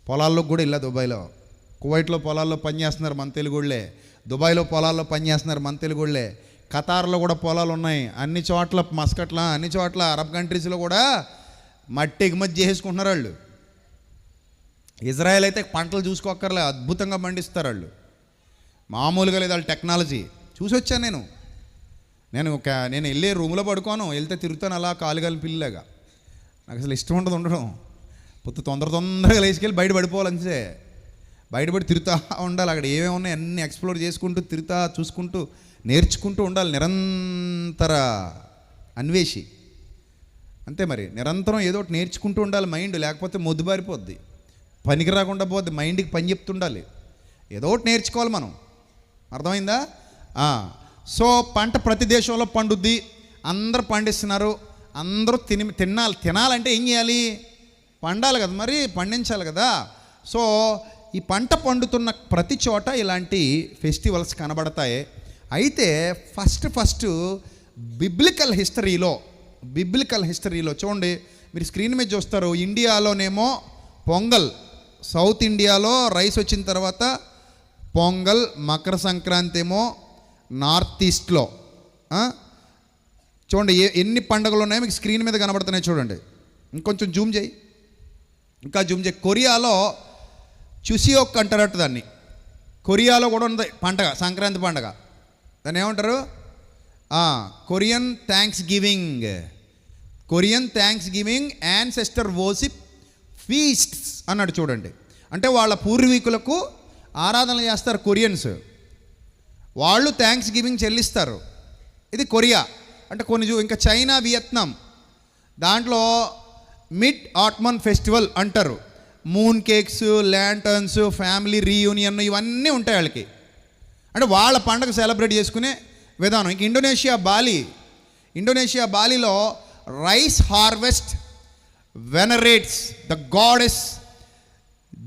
పొలాల్లో కూడా ఇలా దుబాయ్లో, కువైట్లో పొలాల్లో పని చేస్తున్నారు మన తెలుగుళ్ళే, దుబాయ్లో పొలాల్లో పని చేస్తున్నారు మన తెలుగుళ్ళే, ఖతార్లో కూడా పొలాలు ఉన్నాయి, అన్ని చోట్ల మస్కట్ల, అన్ని చోట్ల అరబ్ కంట్రీస్లో కూడా మట్టి ఎగుమతి చేసుకుంటున్నారు వాళ్ళు. ఇజ్రాయెల్ అయితే పంటలు చూసుకోక్కర్లే, అద్భుతంగా పండిస్తారు వాళ్ళు. మామూలుగా లేదు వాళ్ళ టెక్నాలజీ. చూసి వచ్చాను నేను వెళ్ళే రూమ్లో పడుకోను, వెళ్తే తిరుగుతాను అలా కాలుగాలి పిల్లలాగా. నాకు అసలు ఇష్టం ఉండడం. తొందరగా లేచుకెళ్ళి బయట పడిపోవాలంతే. బయటపడి తిరుగుతూ ఉండాలి. అక్కడ ఏమేమి ఉన్నాయి అన్నీ ఎక్స్ప్లోర్ చేసుకుంటూ తిరుగుతా చూసుకుంటూ నేర్చుకుంటూ ఉండాలి. నిరంతర అన్వేషి అంతే. మరి నిరంతరం ఏదో ఒకటి నేర్చుకుంటూ ఉండాలి మైండ్, లేకపోతే మొద్దుబారిపోద్ది, పనికి రాకుండా పోద్ది. మైండ్కి పని చెప్తుండాలి, ఏదో ఒకటి నేర్చుకోవాలి మనం. అర్థమైందా? సో పంట ప్రతి దేశంలో పండుద్ది. అందరూ పండిస్తున్నారు. అందరూ తినాలంటే ఏం చేయాలి? పండాలి కదా, మరి పండించాలి కదా. సో ఈ పంట పండుతున్న ప్రతి చోట ఇలాంటి ఫెస్టివల్స్ కనబడతాయి. అయితే ఫస్ట్ బిబ్లికల్ హిస్టరీలో చూడండి, మీరు స్క్రీన్ మీద చూస్తారు. ఇండియాలోనేమో పొంగల్, సౌత్ ఇండియాలో రైస్ వచ్చిన తర్వాత పొంగల్, మకర సంక్రాంతి ఏమో నార్త్ ఈస్ట్లో. చూడండి ఎన్ని పండుగలు ఉన్నాయో మీకు స్క్రీన్ మీద కనబడుతున్నాయి. చూడండి, ఇంకొంచెం జూమ్ చేయి, ఇంకా జూమ్ చేయి. కొరియాలో చుసియోక్ అంటారట దాన్ని. కొరియాలో కూడా ఉంది పండగ, సంక్రాంతి పండగ. దాన్ని ఏమంటారు? Korean thanksgiving ancestor worship feasts అన్నాడు. చూడండి, అంటే వాళ్ళ పూర్వీకులకు ఆరాధన చేస్తారు కొరియన్స్. వాళ్ళు థ్యాంక్స్ గివింగ్ చెల్లిస్తారు. ఇది కొరియా. అంటే కొన్ని ఇంకా చైనా, వియత్నాం దాంట్లో మిడ్ ఆట్మన్ ఫెస్టివల్ అంటారు. Moon cakes, lanterns, family reunion ఇవన్నీ ఉంటాయి వాళ్ళకి. అంటే వాళ్ళ పండుగ సెలబ్రేట్ చేసుకునే విధానం. ఇంక ఇండోనేషియా బాలీలో rice harvest venerates the goddess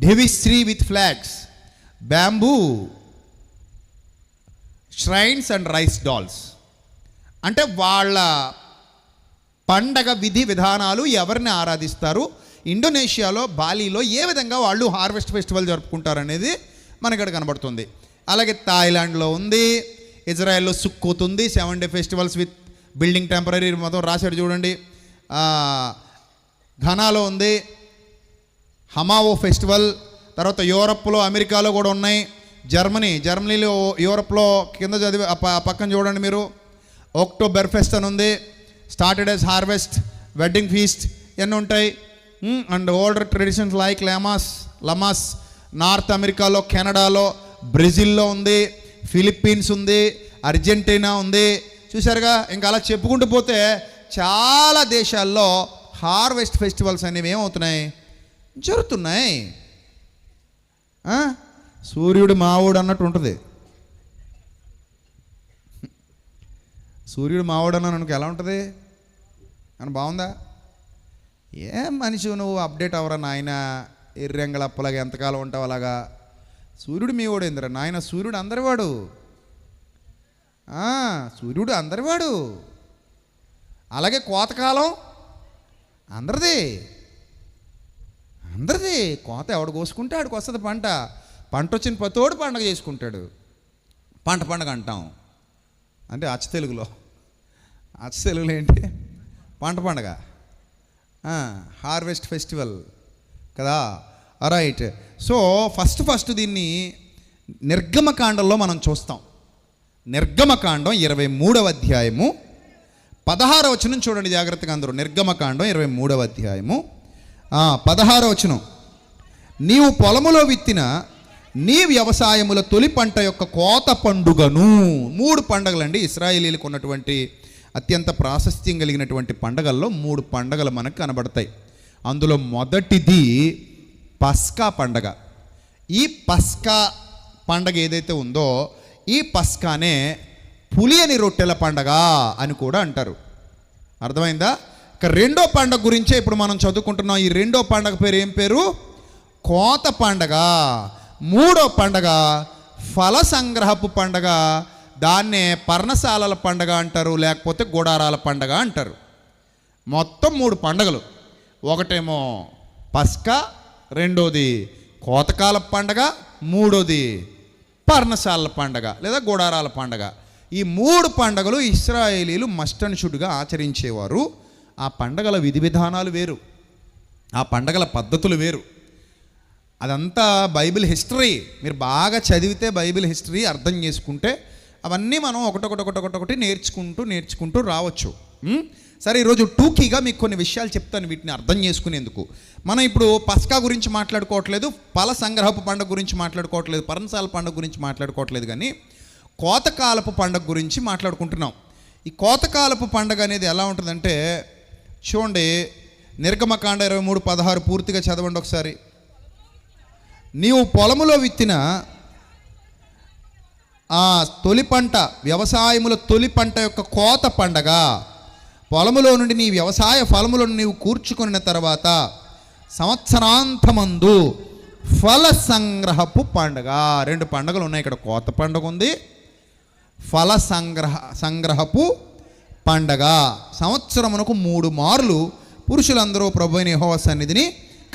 Dewi Sri with flags, bamboo shrines and rice dolls. అంటే వాళ్ళ పండగ విధి విధానాలు, ఎవరిని ఆరాధిస్తారు, ఇండోనేషియాలో బాలీలో ఏ విధంగా వాళ్ళు హార్వెస్ట్ ఫెస్టివల్ జరుపుకుంటారు అనేది మనకి ఇక్కడ కనబడుతుంది. అలాగే థాయిలాండ్లో ఉంది, ఇజ్రాయెల్లో సుక్కోత్ ఉంది, 7 day festivals with building temporary మొత్తం రాశాడు చూడండి. ఘనాలో ఉంది హమావో ఫెస్టివల్. తర్వాత యూరప్లో అమెరికాలో కూడా ఉన్నాయి. జర్మనీలో యూరప్లో కింద చదివి పక్కన చూడండి మీరు, అక్టోబర్ ఫెస్ట్ అని ఉంది. Started as harvest, wedding feast ఇవన్నీ ఉంటాయి. And older traditions like లమాస్ north అమెరికాలో, కెనడాలో, బ్రెజిల్లో ఉంది, ఫిలిప్పీన్స్ ఉంది, అర్జెంటీనా ఉంది. చూసారుగా, ఇంకా అలా చెప్పుకుంటూ పోతే చాలా దేశాల్లో హార్వెస్ట్ ఫెస్టివల్స్ అనేవి ఏమవుతున్నాయి, జరుగుతున్నాయి. సూర్యుడు మావుడు అన్నట్టు ఉంటుంది. సూర్యుడు మావుడు అన్న నాకు ఎలా ఉంటుంది అని బాగుందా? ఏం మనిషి నువ్వు, అప్డేట్ అవరా నాయన, ఎర్రెంగళప్పలాగా ఎంతకాలం ఉంటావు అలాగా. సూర్యుడు మీ వాడు ఏందిరా నాయన, సూర్యుడు అందరివాడు. సూర్యుడు అందరివాడు. అలాగే కోతకాలం అందరిది. కోత ఎవడు కోసుకుంటే ఆడికి వస్తుంది పంట. పంట వచ్చిన ప్రతోడు పండగ చేసుకుంటాడు. పండగ అంటాం అంటే అచ్చ తెలుగులో ఏంటి, పండగ, హార్వెస్ట్ ఫెస్టివల్ కదా. రైట్. సో ఫస్ట్ దీన్ని నిర్గమకాండంలో మనం చూస్తాం. నిర్గమకాండం 23వ అధ్యాయము 16వ వచనం చూడండి జాగ్రత్తగా అందరూ. నిర్గమకాండం 23వ అధ్యాయము 16వ వచనం. నీవు పొలములో విత్తిన నీ వ్యవసాయముల తొలి పంట యొక్క కోత పండుగను. 3 పండగలండి ఇశ్రాయేలీలకు ఉన్నటువంటి అత్యంత ప్రాశస్త్యం కలిగినటువంటి పండగల్లో 3 పండగలు మనకు కనబడతాయి. అందులో మొదటిది పస్కా పండగ. ఈ పస్కా పండగ ఏదైతే ఉందో, ఈ పస్కానే పులియని రొట్టెల పండగ అని కూడా అంటారు. అర్థమైందా? ఇక రెండో పండగ గురించే ఇప్పుడు మనం చదువుకుంటున్నాం. ఈ రెండో పండగ పేరు ఏం పేరు? కోత పండగ. మూడో పండగ ఫల సంగ్రహపు పండగ. దాన్నే పర్ణశాలల పండగ అంటారు, లేకపోతే గుడారాల పండగ అంటారు. మొత్తం 3 పండగలు. ఒకటేమో పస్కా, రెండోది కోతకాల పండగ, మూడోది పర్ణశాలల పండగ లేదా గుడారాల పండగ. ఈ 3 పండగలు ఇశ్రాయేలీలు మస్ట్ అండ్ షుడ్గా ఆచరించేవారు. ఆ పండగల విధి విధానాలు వేరు, ఆ పండగల పద్ధతులు వేరు. అదంతా బైబిల్ హిస్టరీ. మీరు బాగా చదివితే బైబిల్ హిస్టరీ అర్థం చేసుకుంటే అవన్నీ మనం ఒకటొకటి నేర్చుకుంటూ రావచ్చు. సరే, ఈరోజు టూకీగా మీకు కొన్ని విషయాలు చెప్తాను వీటిని అర్థం చేసుకునేందుకు. మనం ఇప్పుడు పస్కా గురించి మాట్లాడుకోవట్లేదు, ఫల సంగ్రహపు పండుగ గురించి మాట్లాడుకోవట్లేదు, పర్ణశాల పండుగ గురించి మాట్లాడుకోవట్లేదు, కానీ కోతకాలపు పండుగ గురించి మాట్లాడుకుంటున్నాం. ఈ కోతకాలపు పండుగ అనేది ఎలా ఉంటుందంటే చూడండి, నిర్గమకాండ 23:16 పూర్తిగా చదవండి ఒకసారి. నీవు పొలములో విత్తిన ఆ తొలి పంట, వ్యవసాయముల తొలి పంట యొక్క కోత పండగ, పొలములో నుండి నీ వ్యవసాయ ఫలములను నీవు కూర్చుకున్న తర్వాత సంవత్సరాంతమందు ఫల సంగ్రహపు పండగ. 2 పండుగలు ఉన్నాయి ఇక్కడ. కోత పండుగ ఉంది, ఫల సంగ్రహపు పండగ. సంవత్సరమునకు 3 మార్లు పురుషులందరూ ప్రభువైన యెహోవా సన్నిధిని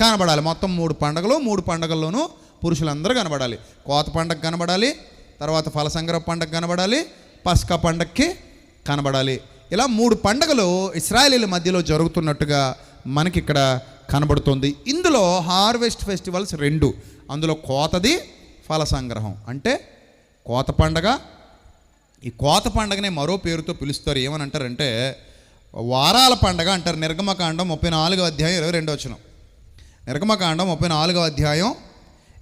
కనబడాలి. మొత్తం 3 పండుగలు. 3 పండుగల్లోనూ పురుషులందరూ కనబడాలి. కోత పండగ కనబడాలి, తర్వాత ఫల సంగ్రహ పండగ కనబడాలి, పస్కా పండగకి కనబడాలి. ఇలా 3 పండుగలు ఇశ్రాయేలీల మధ్యలో జరుగుతున్నట్టుగా మనకి ఇక్కడ కనబడుతుంది. ఇందులో హార్వెస్ట్ ఫెస్టివల్స్ 2. అందులో కోతది, ఫల సంగ్రహం. అంటే కోత పండగ. ఈ కోత పండగనే మరో పేరుతో పిలుస్తారు. ఏమని అంటారంటే వారాల పండగ అంటారు. నిర్గమకాండం 34వ అధ్యాయం 22వ వచనం. నిర్గమకాండం 34వ అధ్యాయం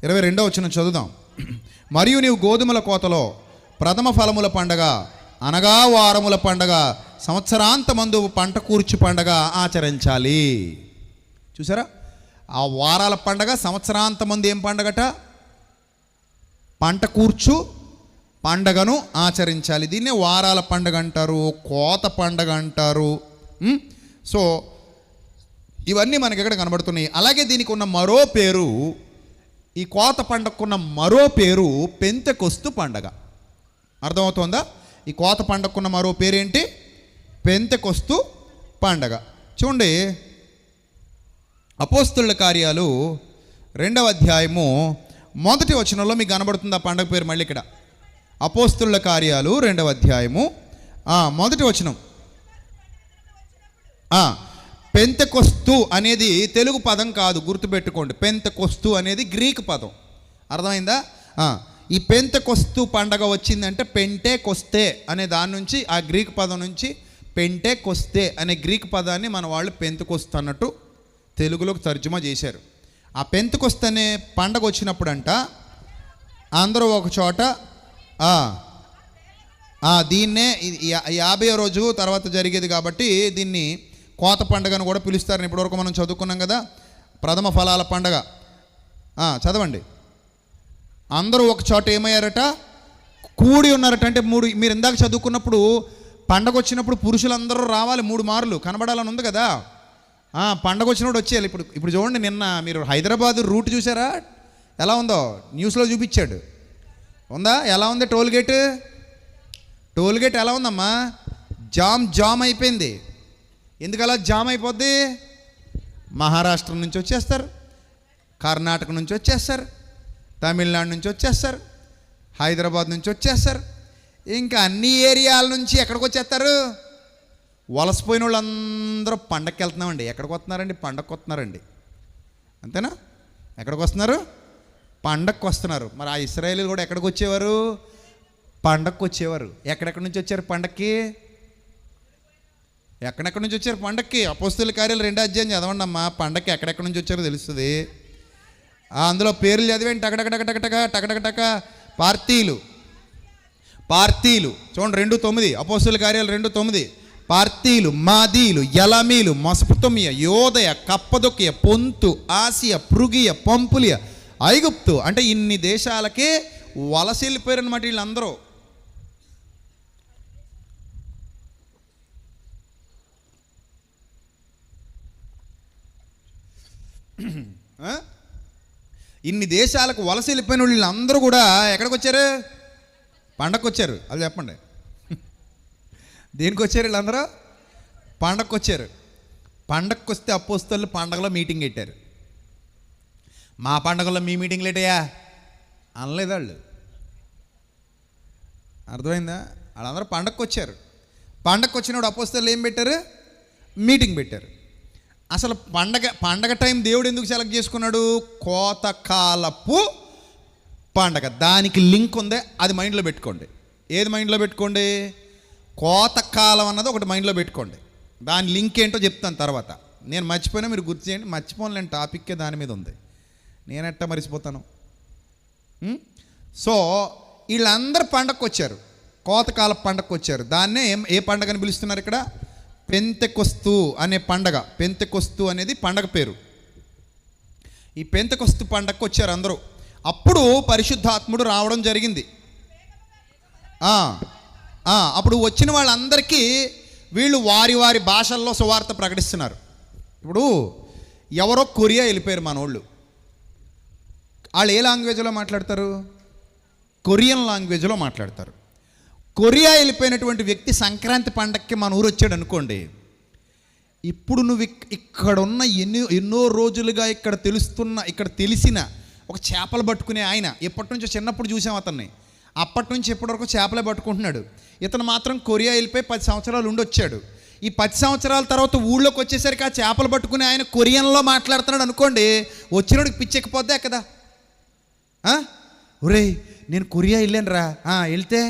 22వ వచనం చదువుదాం. మరియు నీవు గోధుమల కోతలో ప్రథమ ఫలముల పండగ అనగా వారముల పండగ, సంవత్సరాంతమందు పంట కూర్చు పండగ ఆచరించాలి. చూసారా, ఆ వారాల పండగ, సంవత్సరాంతమందు ఏం పండగట? పంట కూర్చు పండగను ఆచరించాలి. దీన్నే వారాల పండగ అంటారు, కోత పండగ అంటారు. సో ఇవన్నీ మనకి ఇక్కడ కనబడుతున్నాయి. అలాగే దీనికి ఉన్న మరో పేరు, ఈ కోత పండగకున్న మరో పేరు పెంతెకొస్తు పండగ. అర్థమవుతుందా? ఈ కోత పండగకున్న మరో పేరేంటి? పెంతెకొస్తు పండగ. చూడండి, అపోస్తలుల కార్యాలు 2వ అధ్యాయము 1వ వచనంలో మీకు కనబడుతుంది ఆ పండగ పేరు. మళ్ళీ ఇక్కడ అపోస్తలుల కార్యాలు 2వ అధ్యాయము 1వ వచనం. పెంతెకొస్తు అనేది తెలుగు పదం కాదు, గుర్తుపెట్టుకోండి. పెంతెకొస్తు అనేది గ్రీక్ పదం. అర్థమైందా? ఈ పెంతెకొస్తు పండగ వచ్చిందంటే పెంటెకొస్తే అనే దాని నుంచి, ఆ గ్రీక్ పదం నుంచి పెంటెకొస్తే అనే గ్రీక్ పదాన్ని మన వాళ్ళు పెంతెకొస్తు అన్నట్టు తెలుగులోకి తర్జుమా చేశారు. ఆ పెంతెకొస్తు అనే పండగ వచ్చినప్పుడంట అందరూ ఒక చోట దీన్నే 50వ రోజు తర్వాత జరిగేది కాబట్టి దీన్ని కోత పండుగను కూడా పిలుస్తారని ఇప్పటివరకు మనం చదువుకున్నాం కదా. ప్రథమ ఫలాల పండగ. చదవండి. అందరూ ఒక చోట ఏమయ్యారట? కూడి ఉన్నారట. అంటే మీరు ఇందాక చదువుకున్నప్పుడు పండగ వచ్చినప్పుడు పురుషులందరూ రావాలి, 3 మార్లు కనబడాలని ఉంది కదా. పండగ వచ్చినప్పుడు వచ్చేయాలి. ఇప్పుడు చూడండి, నిన్న మీరు హైదరాబాద్ రూట్ చూసారా? ఎలా ఉందో న్యూస్లో చూపించాడు. ఉందా? ఎలా ఉంది టోల్ గేట్ ఎలా ఉందమ్మా? జామ్ అయిపోయింది. ఎందుకలా జామ్ అయిపోద్ది? మహారాష్ట్ర నుంచి వచ్చేస్తారు, కర్ణాటక నుంచి వచ్చేస్తారు, తమిళనాడు నుంచి వచ్చేస్తారు, హైదరాబాద్ నుంచి వచ్చేస్తారు. ఇంకా అన్ని ఏరియాల నుంచి ఎక్కడికి వచ్చేస్తారు? వలసపోయిన వాళ్ళందరూ పండగకి వెళ్తున్నామండి. ఎక్కడికి వస్తున్నారండి? పండగకి వస్తున్నారండి. అంతేనా? ఎక్కడికి వస్తున్నారు? పండగకి వస్తున్నారు. మరి ఆ ఇశ్రాయేలీలు కూడా ఎక్కడికి వచ్చేవారు? పండగకి వచ్చేవారు. ఎక్కడెక్కడి నుంచి వచ్చారు పండక్కి? ఎక్కడెక్కడి నుంచి వచ్చారు పండక్కి? అపోస్తలుల కార్యాలు 2వ అధ్యాయం చదవండి అమ్మా. పండక్కి ఎక్కడెక్కడి నుంచి వచ్చారో తెలుస్తుంది. అందులో పేర్లు చదివేంటి? టకటక పార్తీలు చూడండి, 2:9. అపోస్తలుల కార్యాలు 2:9. పార్తీలు, మాదీలు, యలమీలు, మొసపుతొమియ, యోదయ, కప్పదొకియ, పొంతు, ఆసియా, పృగియ, పంపులియ, ఐగుప్తు. అంటే ఇన్ని దేశాలకే వలస వెళ్ళిపోయారు అనమాట వీళ్ళందరూ. ఇన్ని దేశాలకు వలస వెళ్ళిపోయిన వీళ్ళందరూ కూడా ఎక్కడికి వచ్చారు? పండగకు వచ్చారు. అది చెప్పండి, దేనికి వచ్చారు వీళ్ళందరూ? పండగకు వచ్చారు. పండగకు వస్తే అపోస్తలులు పండగలో మీటింగ్ పెట్టారు. మా పండగలో మీ మీటింగ్ లేటయ్యా అనలేదు వాళ్ళు. అర్థమైందా? వాళ్ళందరూ పండగకు వచ్చారు. పండగకు వచ్చినప్పుడు అపోస్తలులు ఏం పెట్టారు? మీటింగ్ పెట్టారు. అసలు పండగ టైం దేవుడు ఎందుకు సెలెక్ట్ చేసుకున్నాడు? కోతకాలపు పండగ. దానికి లింక్ ఉంది, అది మైండ్లో పెట్టుకోండి. ఏది మైండ్లో పెట్టుకోండి? కోతకాలం అన్నది ఒకటి మైండ్లో పెట్టుకోండి. దాని లింక్ ఏంటో చెప్తాను తర్వాత. నేను మర్చిపోయినా మీరు గుర్తు చేయండి. మర్చిపోలేని టాపిక్కే దాని మీద ఉంది. నేనెట్టా మర్చిపోతాను? సో వీళ్ళందరూ పండగకు వచ్చారు, కోతకాల పండగకు వచ్చారు. దాన్నే ఏ పండగని పిలుస్తున్నారు ఇక్కడ? పెంతెకొస్తు అనే పండగ. పెంతెకొస్తు అనేది పండగ పేరు. ఈ పెంతెకొస్తు పండగకు వచ్చారు అందరూ. అప్పుడు పరిశుద్ధాత్ముడు రావడం జరిగింది. అప్పుడు వచ్చిన వాళ్ళందరికీ వీళ్ళు వారి వారి భాషల్లో సువార్త ప్రకటిస్తున్నారు. ఇప్పుడు ఎవరో కొరియా వెళ్ళిపోయారు మన వాళ్ళు. వాళ్ళు ఏ లాంగ్వేజ్లో మాట్లాడతారు? కొరియన్ లాంగ్వేజ్లో మాట్లాడతారు. కొరియా వెళ్ళిపోయినటువంటి వ్యక్తి సంక్రాంతి పండగకి మన ఊరు వచ్చాడు అనుకోండి. ఇప్పుడు నువ్వు ఇక్కడ ఉన్న ఎన్నో రోజులుగా ఇక్కడ తెలిసిన ఒక చేపలు పట్టుకునే ఆయన, ఎప్పటి నుంచో చిన్నప్పుడు చూసాం అతన్ని, అప్పటి నుంచి ఎప్పటివరకు చేపలే పట్టుకుంటున్నాడు. ఇతను మాత్రం కొరియా వెళ్ళిపోయి 10 సంవత్సరాలు ఉండొచ్చాడు. ఈ 10 సంవత్సరాల తర్వాత ఊళ్ళోకి వచ్చేసరికి ఆ చేపలు పట్టుకునే ఆయన కొరియన్లో మాట్లాడుతున్నాడు అనుకోండి. వచ్చినోడికి పిచ్చెక్కిపోద్దా కదా? ఒరేయ్, నేను కొరియా వెళ్ళాను రా. వెళ్తే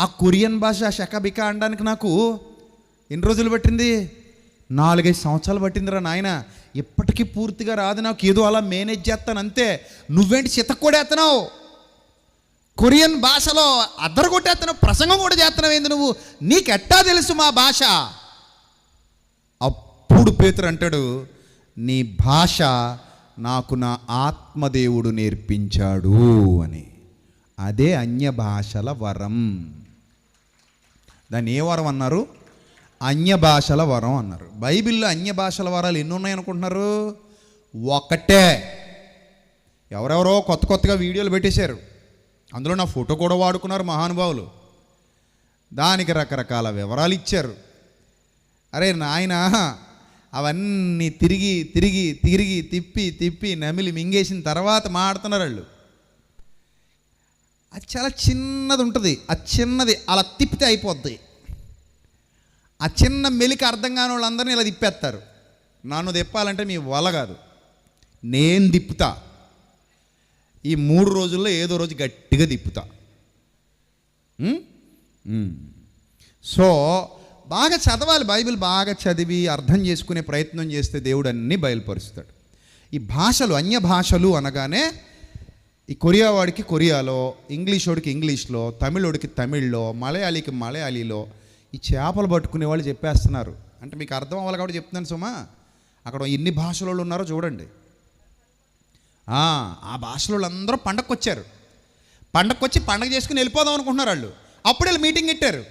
ఆ కొరియన్ భాష షకబిక అనడానికి నాకు ఎన్ని రోజులు పట్టింది? 4-5 సంవత్సరాలు పట్టిందిరా నాయన. ఇప్పటికీ పూర్తిగా రాదు నాకు, ఏదో అలా మేనేజ్ చేస్తాను అంతే. నువ్వేంటి చితక్కొడేస్తున్నావు? కొరియన్ భాషలో అద్దరగొట్టేస్తున్నావు, ప్రసంగం కూడా చేస్తున్నావు ఏంది నువ్వు? నీకెట్టా తెలుసు మా భాష? అప్పుడు పేతురు అంటాడు, నీ భాష నాకు నా ఆత్మదేవుడు నేర్పించాడు అని. అదే అన్య భాషల వరం. దాన్ని ఏ వరం అన్నారు? అన్య భాషల వరం అన్నారు. బైబిల్లో అన్య భాషల వరాలు ఎన్ని ఉన్నాయనుకుంటున్నారు? ఒకటే. ఎవరెవరో కొత్తగా వీడియోలు పెట్టేశారు, అందులో నా ఫోటో కూడా వాడుకున్నారు మహానుభావులు. దానికి రకరకాల వివరాలు ఇచ్చారు. అరే నాయన, అవన్నీ తిరిగి తిరిగి తిరిగి తిప్పి తిప్పి నమిలి మింగేసిన తర్వాత మాడుతున్నారు వాళ్ళు. అది చాలా చిన్నది ఉంటుంది, ఆ చిన్నది అలా తిప్పితే అయిపోద్ది. ఆ చిన్న మెలిక అర్థం కాని వాళ్ళందరినీ ఇలా తిప్పేస్తారు. నన్ను తిప్పాలంటే మీ వల్ల కాదు, నేను తిప్పుతా. ఈ 3 రోజుల్లో ఏదో రోజు గట్టిగా తిప్పుతా. సో బాగా చదవాలి, బైబిల్ బాగా చదివి అర్థం చేసుకునే ప్రయత్నం చేస్తే దేవుడు అన్నీ బయలుపరుస్తాడు. ఈ భాషలు, అన్య భాషలు అనగానే ఈ కొరియా వాడికి కొరియాలో, ఇంగ్లీష్ వాడికి ఇంగ్లీష్లో, తమిళోడికి తమిళ్లో, మలయాళీకి మలయాళీలో ఈ చేపలు పట్టుకునే వాళ్ళు చెప్పేస్తున్నారు. అంటే మీకు అర్థం అవ్వాలి కాబట్టి చెప్తున్నాను సుమా. అక్కడ ఎన్ని భాషల వాళ్ళు ఉన్నారో చూడండి. ఆ భాషల వాళ్ళందరూ పండగకు వచ్చారు. పండగకు వచ్చి పండగ చేసుకుని వెళ్ళిపోదాం అనుకుంటున్నారు వాళ్ళు. అప్పుడు వీళ్ళు మీటింగ్ పెట్టారు.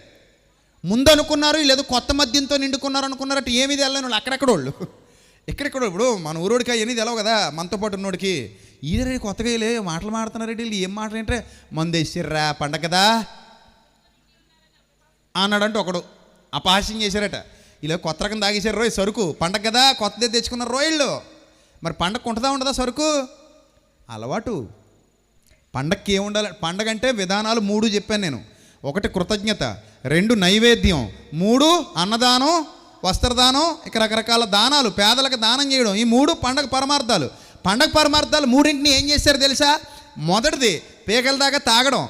ముందు అనుకున్నారు వీళ్ళు కొత్త మద్యంతో నిండుకున్నారు అనుకున్నారు. అటు ఏమీ తెల్లని వాళ్ళు అక్కడెక్కడ వాళ్ళు, ఎక్కడెక్కడ. ఇప్పుడు మన ఊరోడికి అవన్నీ తెలవు కదా, మనతో పాటు ఉన్నోడికి. ఈరే కొత్తగా వీళ్ళు మాటలు మాడుతున్నారంటే వీళ్ళు ఏం మాటలు ఏంటంటే, మందు వేసిర్రా పండగ కదా అన్నాడంటే ఒకడు. అపహాస్యం చేశారట. ఇలా కొత్త రకం తాగేశారు రోయ్ సరుకు, పండగ కదా కొత్తదే తెచ్చుకున్నారు రోయిళ్ళు. మరి పండగ ఉంటుందా ఉండదా సరుకు? అలవాటు. పండగకి ఏముండాలి? పండగ అంటే విధానాలు 3 చెప్పాను నేను. 1 కృతజ్ఞత, 2 నైవేద్యం, 3 అన్నదానం, వస్త్రదానం, ఇక రకరకాల దానాలు, పేదలకు దానం చేయడం. ఈ 3 పండగ పరమార్థాలు. పండగ పరమార్థాలు 3ంటిని ఏం చేశారు తెలుసా? మొదటిది పీకల దాకా తాగడం,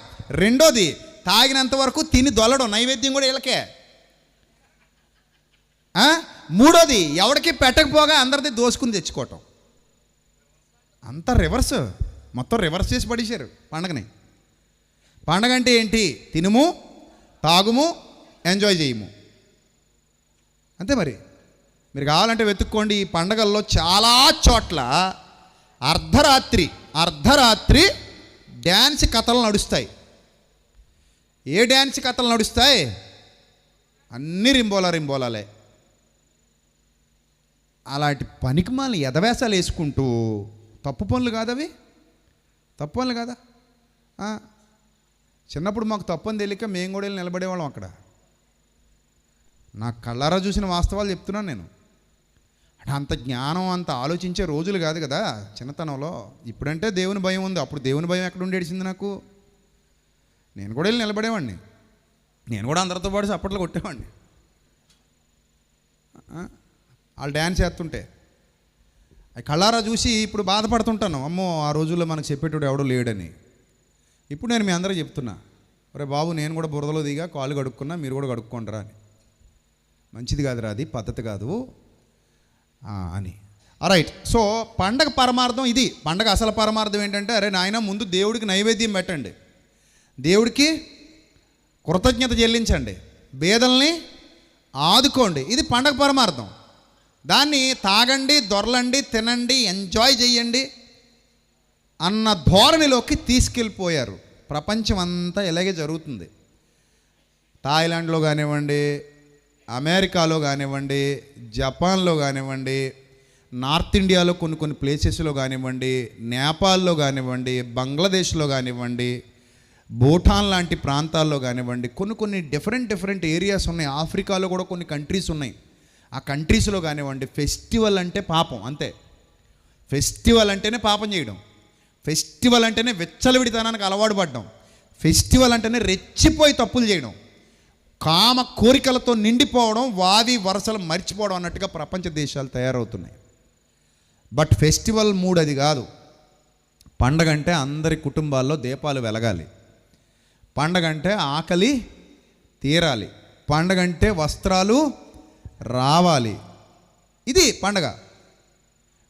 రెండోది తాగినంత వరకు తిని దొల్లడం, నైవేద్యం కూడా వీళ్ళకే. మూడోది ఎవడికి పెట్టకపోగా అందరిది దోసుకుని తెచ్చుకోవటం. అంతా రివర్స్, మొత్తం రివర్స్ చేసి పడేశారు పండగని. పండగ అంటే ఏంటి? తినుము, తాగుము, ఎంజాయ్ చేయము, అంతే. మరి మీరు కావాలంటే వెతుక్కోండి. ఈ పండగల్లో చాలా చోట్ల అర్ధరాత్రి డ్యాన్స్ కథలు నడుస్తాయి. ఏ డ్యాన్స్ కథలు నడుస్తాయి? అన్నీ రింబోలాలే. అలాంటి పనికిమాలిన ఎదవేశాలు వేసుకుంటూ, తప్పు పనులు కాదు అవి, తప్పు పనులు కాదా? చిన్నప్పుడు మాకు తప్పని తెలియక మేము కూడా వెళ్ళి నిలబడేవాళ్ళం అక్కడ. నా కళ్ళారా చూసిన వాస్తవాలు చెప్తున్నాను నేను. అంటే అంత జ్ఞానం, అంత ఆలోచించే రోజులు కాదు కదా చిన్నతనంలో. ఇప్పుడంటే దేవుని భయం ఉంది, అప్పుడు దేవుని భయం ఎక్కడ ఉండేసింది నాకు. నేను కూడా వెళ్ళి నిలబడేవాడిని, నేను కూడా అందరితో పాటు చప్పట్లు కొట్టేవాడిని. వాళ్ళు డ్యాన్స్ చేస్తుంటే కళ్ళారా చూసి ఇప్పుడు బాధపడుతుంటాను. అమ్మో, ఆ రోజుల్లో మనకు చెప్పేటోడు ఎవడో లేడని. ఇప్పుడు నేను మీ అందరూ చెప్తున్నా, ఒరే బాబు, నేను కూడా బురదలో దిగా కాళ్ళు కడుక్కున్నా, మీరు కూడా కడుక్కోండిరా అని. మంచిది కాదురా, అది పద్ధతి కాదు అని. రైట్. సో పండగ పరమార్థం ఇది. పండగ అసలు పరమార్థం ఏంటంటే, అరే నాయన, ముందు దేవుడికి నైవేద్యం పెట్టండి, దేవుడికి కృతజ్ఞత చెల్లించండి, బేదల్ని ఆదుకోండి. ఇది పండగ పరమార్థం. దాన్ని తాగండి, దొరలండి, తినండి, ఎంజాయ్ చేయండి అన్న ధోరణిలోకి తీసుకెళ్ళిపోయారు. ప్రపంచం అంతా ఇలాగే జరుగుతుంది. థాయిలాండ్లో కానివ్వండి, అమెరికాలో కానివ్వండి, జపాన్లో కానివ్వండి, నార్త్ ఇండియాలో కొన్ని ప్లేసెస్లో కానివ్వండి, నేపాల్లో కానివ్వండి, బంగ్లాదేశ్లో కానివ్వండి, భూటాన్ లాంటి ప్రాంతాల్లో కానివ్వండి, కొన్ని డిఫరెంట్ ఏరియాస్ ఉన్నాయి. ఆఫ్రికాలో కూడా కొన్ని కంట్రీస్ ఉన్నాయి. ఆ కంట్రీస్లో కానివ్వండి, ఫెస్టివల్ అంటే పాపం, అంతే. ఫెస్టివల్ అంటేనే పాపం చేయడం, ఫెస్టివల్ అంటేనే విచ్చలవిడితనానికి అలవాటు పడడం, ఫెస్టివల్ అంటేనే రెచ్చిపోయి తప్పులు చేయడం, కామ కోరికలతో నిండిపోవడం, వావి వరసలు మర్చిపోవడం అన్నట్టుగా ప్రపంచ దేశాలు తయారవుతున్నాయి. బట్ ఫెస్టివల్ మూడ్ అది కాదు. పండగ అంటే అందరి కుటుంబాల్లో దీపాలు వెలగాలి, పండగ అంటే ఆకలి తీరాలి, పండగ అంటే వస్త్రాలు రావాలి. ఇది పండగ.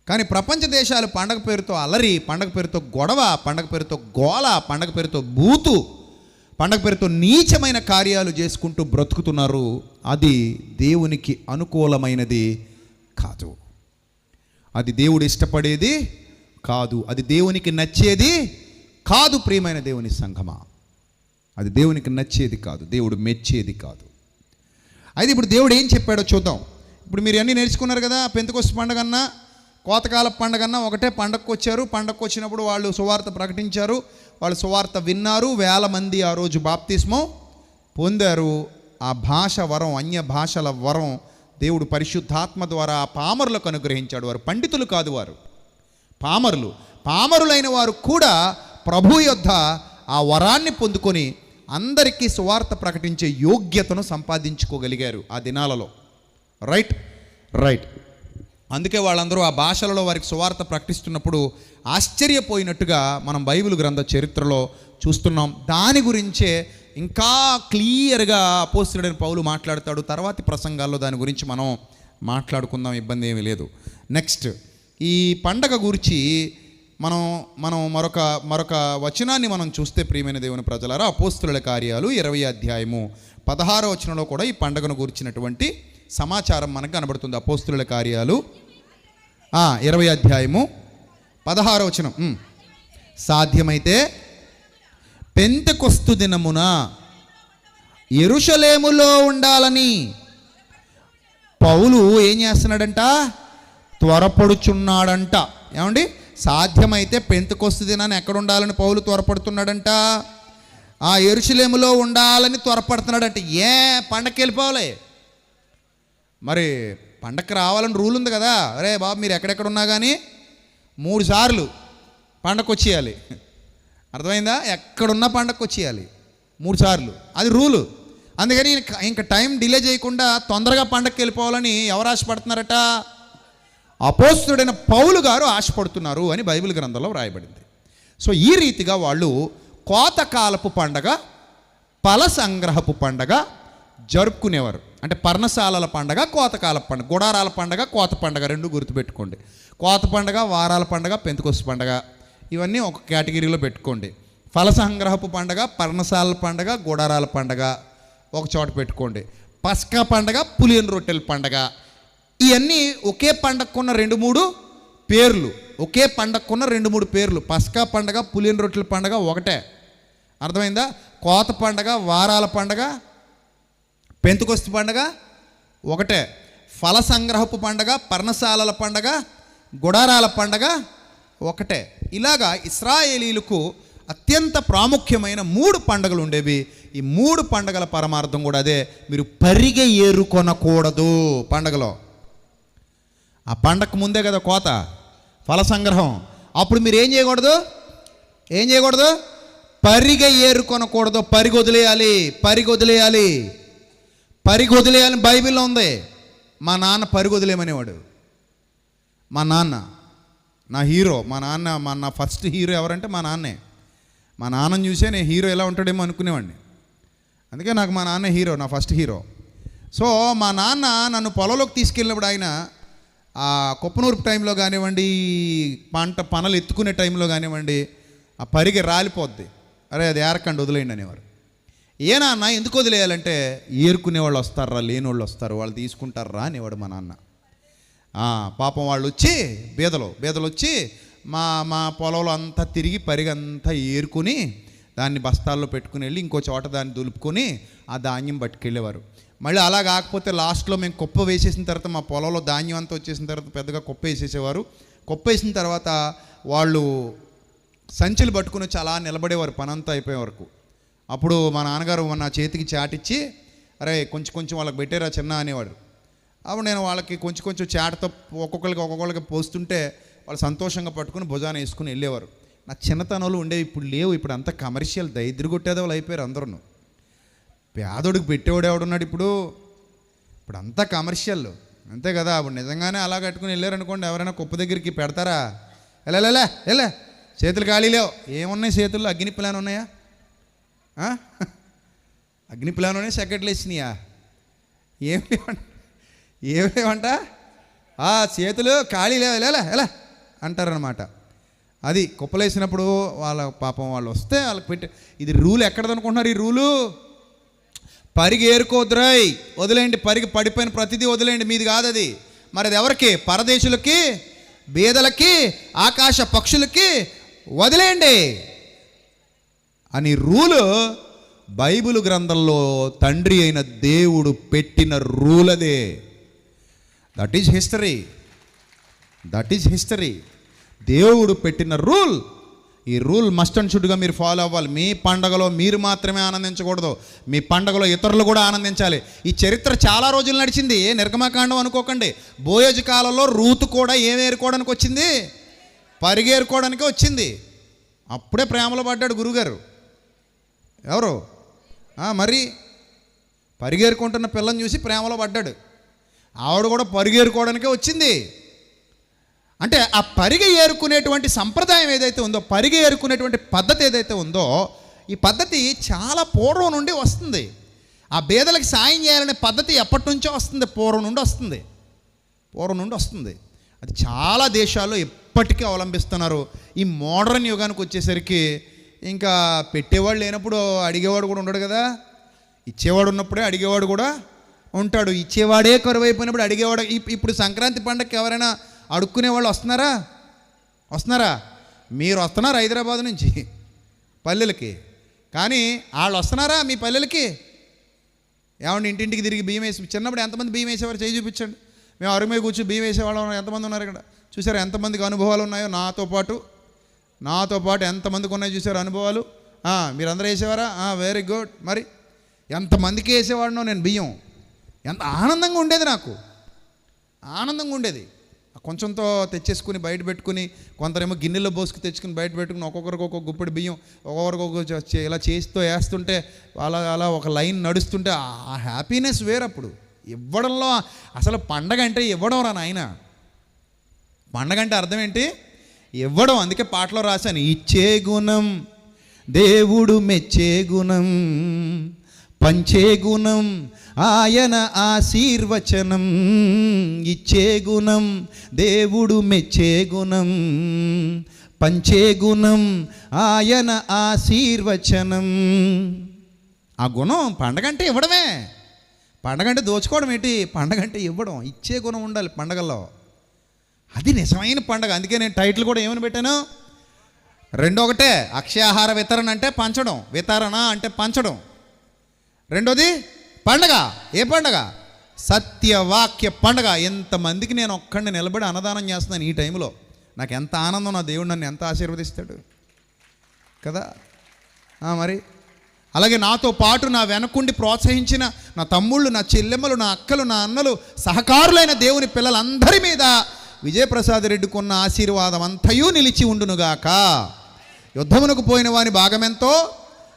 కానీ ప్రపంచ దేశాలు పండగ పేరుతో అలరి, పండగ పేరుతో గొడవ, పండగ పేరుతో గోల, పండగ పేరుతో బూతు, పండగ పేరుతో నీచమైన కార్యాలు చేసుకుంటూ బ్రతుకుతున్నారు. అది దేవునికి అనుకూలమైనది కాదు, అది దేవుడు ఇష్టపడేది కాదు, అది దేవునికి నచ్చేది కాదు. ప్రియమైన దేవుని సంఘమా, అది దేవునికి నచ్చేది కాదు, దేవుడు మెచ్చేది కాదు. అయితే ఇప్పుడు దేవుడు ఏం చెప్పాడో చూద్దాం. ఇప్పుడు మీరు అన్నీ నేర్చుకున్నారు కదా. పెంతెకొస్తు పండగ అన్నా, కోతకాల పండగ అన్నా ఒకటే. పండగకు వచ్చారు, పండగకు వచ్చినప్పుడు వాళ్ళు సువార్త ప్రకటించారు, వాళ్ళు సువార్త విన్నారు, 1000 మంది ఆ రోజు బాప్తిస్మం పొందారు. ఆ భాష వరం, అన్య భాషల వరం దేవుడు పరిశుద్ధాత్మ ద్వారా పామరులకు అనుగ్రహించాడు. వారు పండితులు కాదు, వారు పామరులైన వారు కూడా ప్రభు యొద్ద ఆ వరాన్ని పొందుకొని అందరికీ సువార్త ప్రకటించే యోగ్యతను సంపాదించుకోగలిగారు ఆ దినాలలో. రైట్. అందుకే వాళ్ళందరూ ఆ భాషలలో వారికి సువార్త ప్రకటిస్తున్నప్పుడు ఆశ్చర్యపోయినట్టుగా మనం బైబిల్ గ్రంథ చరిత్రలో చూస్తున్నాం. దాని గురించే ఇంకా క్లియర్గా అపోస్తలుడైన పౌలు మాట్లాడతాడు. తర్వాతి ప్రసంగాల్లో దాని గురించి మనం మాట్లాడుకుందాం, ఇబ్బంది ఏమీ లేదు. నెక్స్ట్, ఈ పండగ గురించి మనం మరొక వచనాన్ని మనం చూస్తే, ప్రియమైన దేవుని ప్రజలారా, అపోస్తలుల కార్యాలు 20వ అధ్యాయము 16వ వచనంలో కూడా ఈ పండగను గురించినటువంటి సమాచారం మనకు కనబడుతుంది. అపోస్తలుల కార్యాలు 20వ అధ్యాయము 16వ వచనం. సాధ్యమైతే పెంతెకొస్తు దినమున యెరూషలేములో ఉండాలని పౌలు ఏం చేస్తున్నాడంట? త్వరపడుచున్నాడంట. ఏమండి? సాధ్యమైతే పెంతెకొస్తు దినాన్ని ఎక్కడ ఉండాలని పౌలు త్వరపడుతున్నాడంట? ఆ యెరూషలేములో ఉండాలని త్వరపడుతున్నాడంట. పండగకి వెళ్ళిపోవాలి మరి, పండగకి రావాలని రూల్ ఉంది కదా. అరే బాబు, మీరు ఎక్కడెక్కడ ఉన్నా కానీ 3 సార్లు పండగకు వచ్చేయాలి. అర్థమైందా? ఎక్కడున్నా పండగకు వచ్చేయాలి 3 సార్లు, అది రూలు. అందుకని ఇంకా టైం డిలే చేయకుండా తొందరగా పండగకి వెళ్ళిపోవాలని ఎవరు ఆశపడుతున్నారట? అపోస్తలుడైన పౌలు గారు ఆశపడుతున్నారు అని బైబిల్ గ్రంథంలో వ్రాయబడింది. సో ఈ రీతిగా వాళ్ళు కోతకాలపు పండగ, ఫల సంగ్రహపు పండగ జరుపుకునేవారు. అంటే పర్ణశాలల పండగ, కోతకాల పండగ, గుడారాల పండగ, కోత పండగ, 2 గుర్తుపెట్టుకోండి. కోత పండగ, వారాల పండగ, పెంతెకొస్తు పండగ, ఇవన్నీ ఒక కేటగిరీలో పెట్టుకోండి. ఫల సంగ్రహపు పండగ, పర్ణశాలల పండగ, గుడారాల పండగ ఒక చోట పెట్టుకోండి. పస్కా పండగ, పులియని రొట్టెల పండగ, ఇవన్నీ ఒకే పండగకున్న 2-3 పేర్లు. ఒకే పండగకున్న 2-3 పేర్లు. పస్కా పండగ, పులియని రొట్టెల పండగ ఒకటే. అర్థమైందా? కోత పండగ, వారాల పండగ, పెంతెకొస్తు పండగ ఒకటే. ఫల సంగ్రహపు పండగ, పర్ణశాలల పండగ, గుడారాల పండగ ఒకటే. ఇలాగా ఇశ్రాయేలీలకు అత్యంత ప్రాముఖ్యమైన 3 పండుగలు ఉండేవి. ఈ 3 పండుగల పరమార్థం కూడా అదే. మీరు పరిగె ఏరుకొనకూడదు పండగలో. ఆ పండగకు ముందే కదా కోత, ఫల సంగ్రహం. అప్పుడు మీరు ఏం చేయకూడదు? పరిగె ఏరుకొనకూడదు. పరిగొదిలేయాలని బైబిల్లో ఉంది. మా నాన్న పరిగొదిలేమనేవాడు. మా నాన్న నా హీరో. నా ఫస్ట్ హీరో ఎవరంటే మా నాన్నే. మా నాన్నని చూసే నేను హీరో ఎలా ఉంటాడేమో అనుకునేవాడిని. అందుకే నాకు మా నాన్న హీరో, నా ఫస్ట్ హీరో. సో మా నాన్న నన్ను పొలంలోకి తీసుకెళ్ళినప్పుడు ఆయన ఆ కొప్పనూర్పు టైంలో కానివ్వండి, పనలు ఎత్తుకునే టైంలో కానివ్వండి, ఆ పరిగె రాలిపోద్ది. అరే అది ఏరకండి, వదిలేయండి అనేవారు. నాన్న ఎందుకు వదిలేయాలంటే, ఏరుకునే వాళ్ళు వస్తారా, లేని వాళ్ళు వస్తారు, వాళ్ళు తీసుకుంటారా అనేవాడు మా నాన్న. పాపం వాళ్ళు వచ్చి బేదలు వచ్చి మా పొలంలో అంతా తిరిగి పరిగంతా ఏరుకుని దాన్ని బస్తాల్లో పెట్టుకుని వెళ్ళి ఇంకో చోట దాన్ని దులుపుకొని ఆ ధాన్యం పట్టుకెళ్ళేవారు. మళ్ళీ అలా కాకపోతే లాస్ట్లో మేము కుప్ప వేసేసిన తర్వాత, మా పొలంలో ధాన్యం అంతా వచ్చేసిన తర్వాత పెద్దగా కుప్ప వేసేసేవారు. కుప్ప వేసిన తర్వాత వాళ్ళు సంచులు పట్టుకుని వచ్చి అలా నిలబడేవారు పనంతా అయిపోయే వరకు. అప్పుడు మా నాన్నగారు నా చేతికి చాటిచ్చి, అరే కొంచెం వాళ్ళకి పెట్టారా చిన్న అనేవాడు. అప్పుడు నేను వాళ్ళకి కొంచెం చాటతో ఒక్కొక్కరికి పోస్తుంటే వాళ్ళు సంతోషంగా పట్టుకుని భుజాన వేసుకుని వెళ్ళేవారు. నా చిన్నతనంలో ఉండేవి, ఇప్పుడు లేవు. ఇప్పుడు అంతా కమర్షియల్, దరిద్రగొట్టేదో వాళ్ళు అయిపోయారు అందరూ. పేదోడికి పెట్టేవాడు ఎవడున్నాడు ఇప్పుడు అంతా కమర్షియల్, అంతే కదా. అప్పుడు నిజంగానే అలా కట్టుకుని వెళ్ళారనుకోండి, ఎవరైనా కుప్ప దగ్గరికి పెడతారా? వెళ్ళే చేతులు ఖాళీ లేవు. ఏమున్నాయి చేతుల్లో? అగ్ని ప్లాన్ ఉన్నాయా? అగ్ని ప్లాన్ ఉన్నాయి, సెకండ్లు వేసినాయా? ఏం లేవంట. చేతులు ఖాళీ లేవు, ఎలా అంటారనమాట. అది కుప్పలేసినప్పుడు వాళ్ళ పాపం వాళ్ళు వస్తే వాళ్ళకి పెట్టి, ఇది రూల్ ఎక్కడదనుకుంటున్నారు? ఈ రూలు పరిగేరుకోద్రాయ్, వదిలేయండి. పడిపోయిన ప్రతిదీ వదిలేయండి, మీది కాదు అది. మరి అది ఎవరికి? పరదేశులకి, బీదలకి, ఆకాశ పక్షులకి వదిలేయండి అని రూలు బైబిల్ గ్రంథంలో తండ్రి అయిన దేవుడు పెట్టిన రూల్ అదే. That is history. దేవుడు పెట్టిన రూల్ ఈ రూల్ మస్ట్ అండ్ షుడ్గా మీరు ఫాలో అవ్వాలి. మీ పండగలో మీరు మాత్రమే ఆనందించకూడదు, మీ పండగలో ఇతరులు కూడా ఆనందించాలి. ఈ చరిత్ర చాలా రోజులు నడిచింది, నిర్గమకాండం అనుకోకండి. బోయజు కాలంలో రూతు కూడా ఏమేరుకోవడానికి వచ్చింది? పరిగేరుకోవడానికి వచ్చింది. అప్పుడే ప్రేమలో పడ్డాడు గురుగారు. ఎవరు? మరి పరిగేరుకుంటున్న పిల్లని చూసి ప్రేమలో పడ్డాడు. ఆవిడ కూడా పరిగేరుకోవడానికే వచ్చింది. అంటే ఆ పరిగె ఏరుకునేటువంటి సంప్రదాయం ఏదైతే ఉందో, పరిగె ఏరుకునేటువంటి పద్ధతి ఏదైతే ఉందో, ఈ పద్ధతి చాలా పూర్వం నుండి వస్తుంది. ఆ బేదలకు సాయం చేయాలనే పద్ధతి ఎప్పటి నుంచో వస్తుంది, పూర్వం నుండి వస్తుంది. అది చాలా దేశాల్లో ఎప్పటికీ అవలంబిస్తున్నారు. ఈ మోడర్న్ యుగానికి వచ్చేసరికి ఇంకా పెట్టేవాడు లేనప్పుడు అడిగేవాడు కూడా ఉండడు కదా. ఇచ్చేవాడు ఉన్నప్పుడే అడిగేవాడు కూడా ఉంటాడు. ఇచ్చేవాడే కరువు అయిపోయినప్పుడు అడిగేవాడు. ఇప్పుడు సంక్రాంతి పండగకి ఎవరైనా అడుక్కునే వాళ్ళు వస్తున్నారా? మీరు వస్తున్నారు హైదరాబాద్ నుంచి పల్లెలకి, కానీ వాళ్ళు వస్తున్నారా మీ పల్లెలకి? ఏమండి ఇంటింటికి తిరిగి బియ్యం వేసి, చిన్నప్పుడు ఎంతమంది బియ్యం వేసేవారు చేయి చూపించండి. మేము అరుగు మీద కూర్చొని బియ్యం వేసేవాళ్ళం ఎంతమంది ఉన్నారు ఇక్కడ? చూసారు ఎంతమందికి అనుభవాలు ఉన్నాయో? నాతో పాటు ఎంతమందికి ఉన్నాయో చూసారు అనుభవాలు? మీరందరూ వేసేవారా? Very good. మరి ఎంతమందికి వేసేవాడినో నేను బియ్యం. ఎంత ఆనందంగా ఉండేది, నాకు ఆనందంగా ఉండేది. కొంచెంతో తెచ్చేసుకుని బయట పెట్టుకుని, కొందరేమో గిన్నెలో పోసుకు తెచ్చుకుని బయట పెట్టుకుని, ఒక్కొక్కరికి ఒక్కొక్క గుప్పెడు బియ్యం ఒక్కొక్కరికి ఇలా చేస్తూ వేస్తుంటే, అలా ఒక లైన్ నడుస్తుంటే ఆ హ్యాపీనెస్ వేరప్పుడు. ఇవ్వడంలో అసలు పండగ అంటే ఇవ్వడం రా నాయన. పండగ అంటే అర్థం ఏంటి? ఇవ్వడం. అందుకే పాటలో రాశాను, ఇచ్చే గుణం దేవుడు మెచ్చే గుణం, పంచే గుణం ఆయన ఆశీర్వచనం. ఇచ్చే గుణం దేవుడు మెచ్చే గుణం, పంచే గుణం ఆయన ఆశీర్వచనం. ఆ గుణం పండగ అంటే ఇవ్వడమే. పండగ అంటే దోచుకోవడం ఏంటి? పండగ అంటే ఇవ్వడం, ఇచ్చే గుణం ఉండాలి పండగల్లో. అది నిజమైన పండగ. అందుకే నేను టైటిల్ కూడా ఏమని పెట్టాను? ఒకటే అక్షయాహార వితరణ అంటే పంచడం, వితరణ అంటే పంచడం. రెండోది పండగ. ఏ పండగ? సత్యవాక్య పండగ. ఎంతమందికి నేను ఒక్కడిని నిలబడి అన్నదానం చేస్తున్నాను ఈ టైంలో. నాకు ఎంత ఆనందం, నా దేవుడు నన్ను ఎంత ఆశీర్వదిస్తాడు కదా. మరి అలాగే నాతో పాటు నా వెనకుండి ప్రోత్సహించిన నా తమ్ముళ్ళు, నా చెల్లెమ్మలు, నా అక్కలు, నా అన్నలు, సహకారులైన దేవుని పిల్లలందరి మీద విజయప్రసాద్ రెడ్డికున్న ఆశీర్వాదం అంతయు నిలిచి ఉండునుగాక. యుద్ధమునకు పోయిన వాని భాగమెంతో,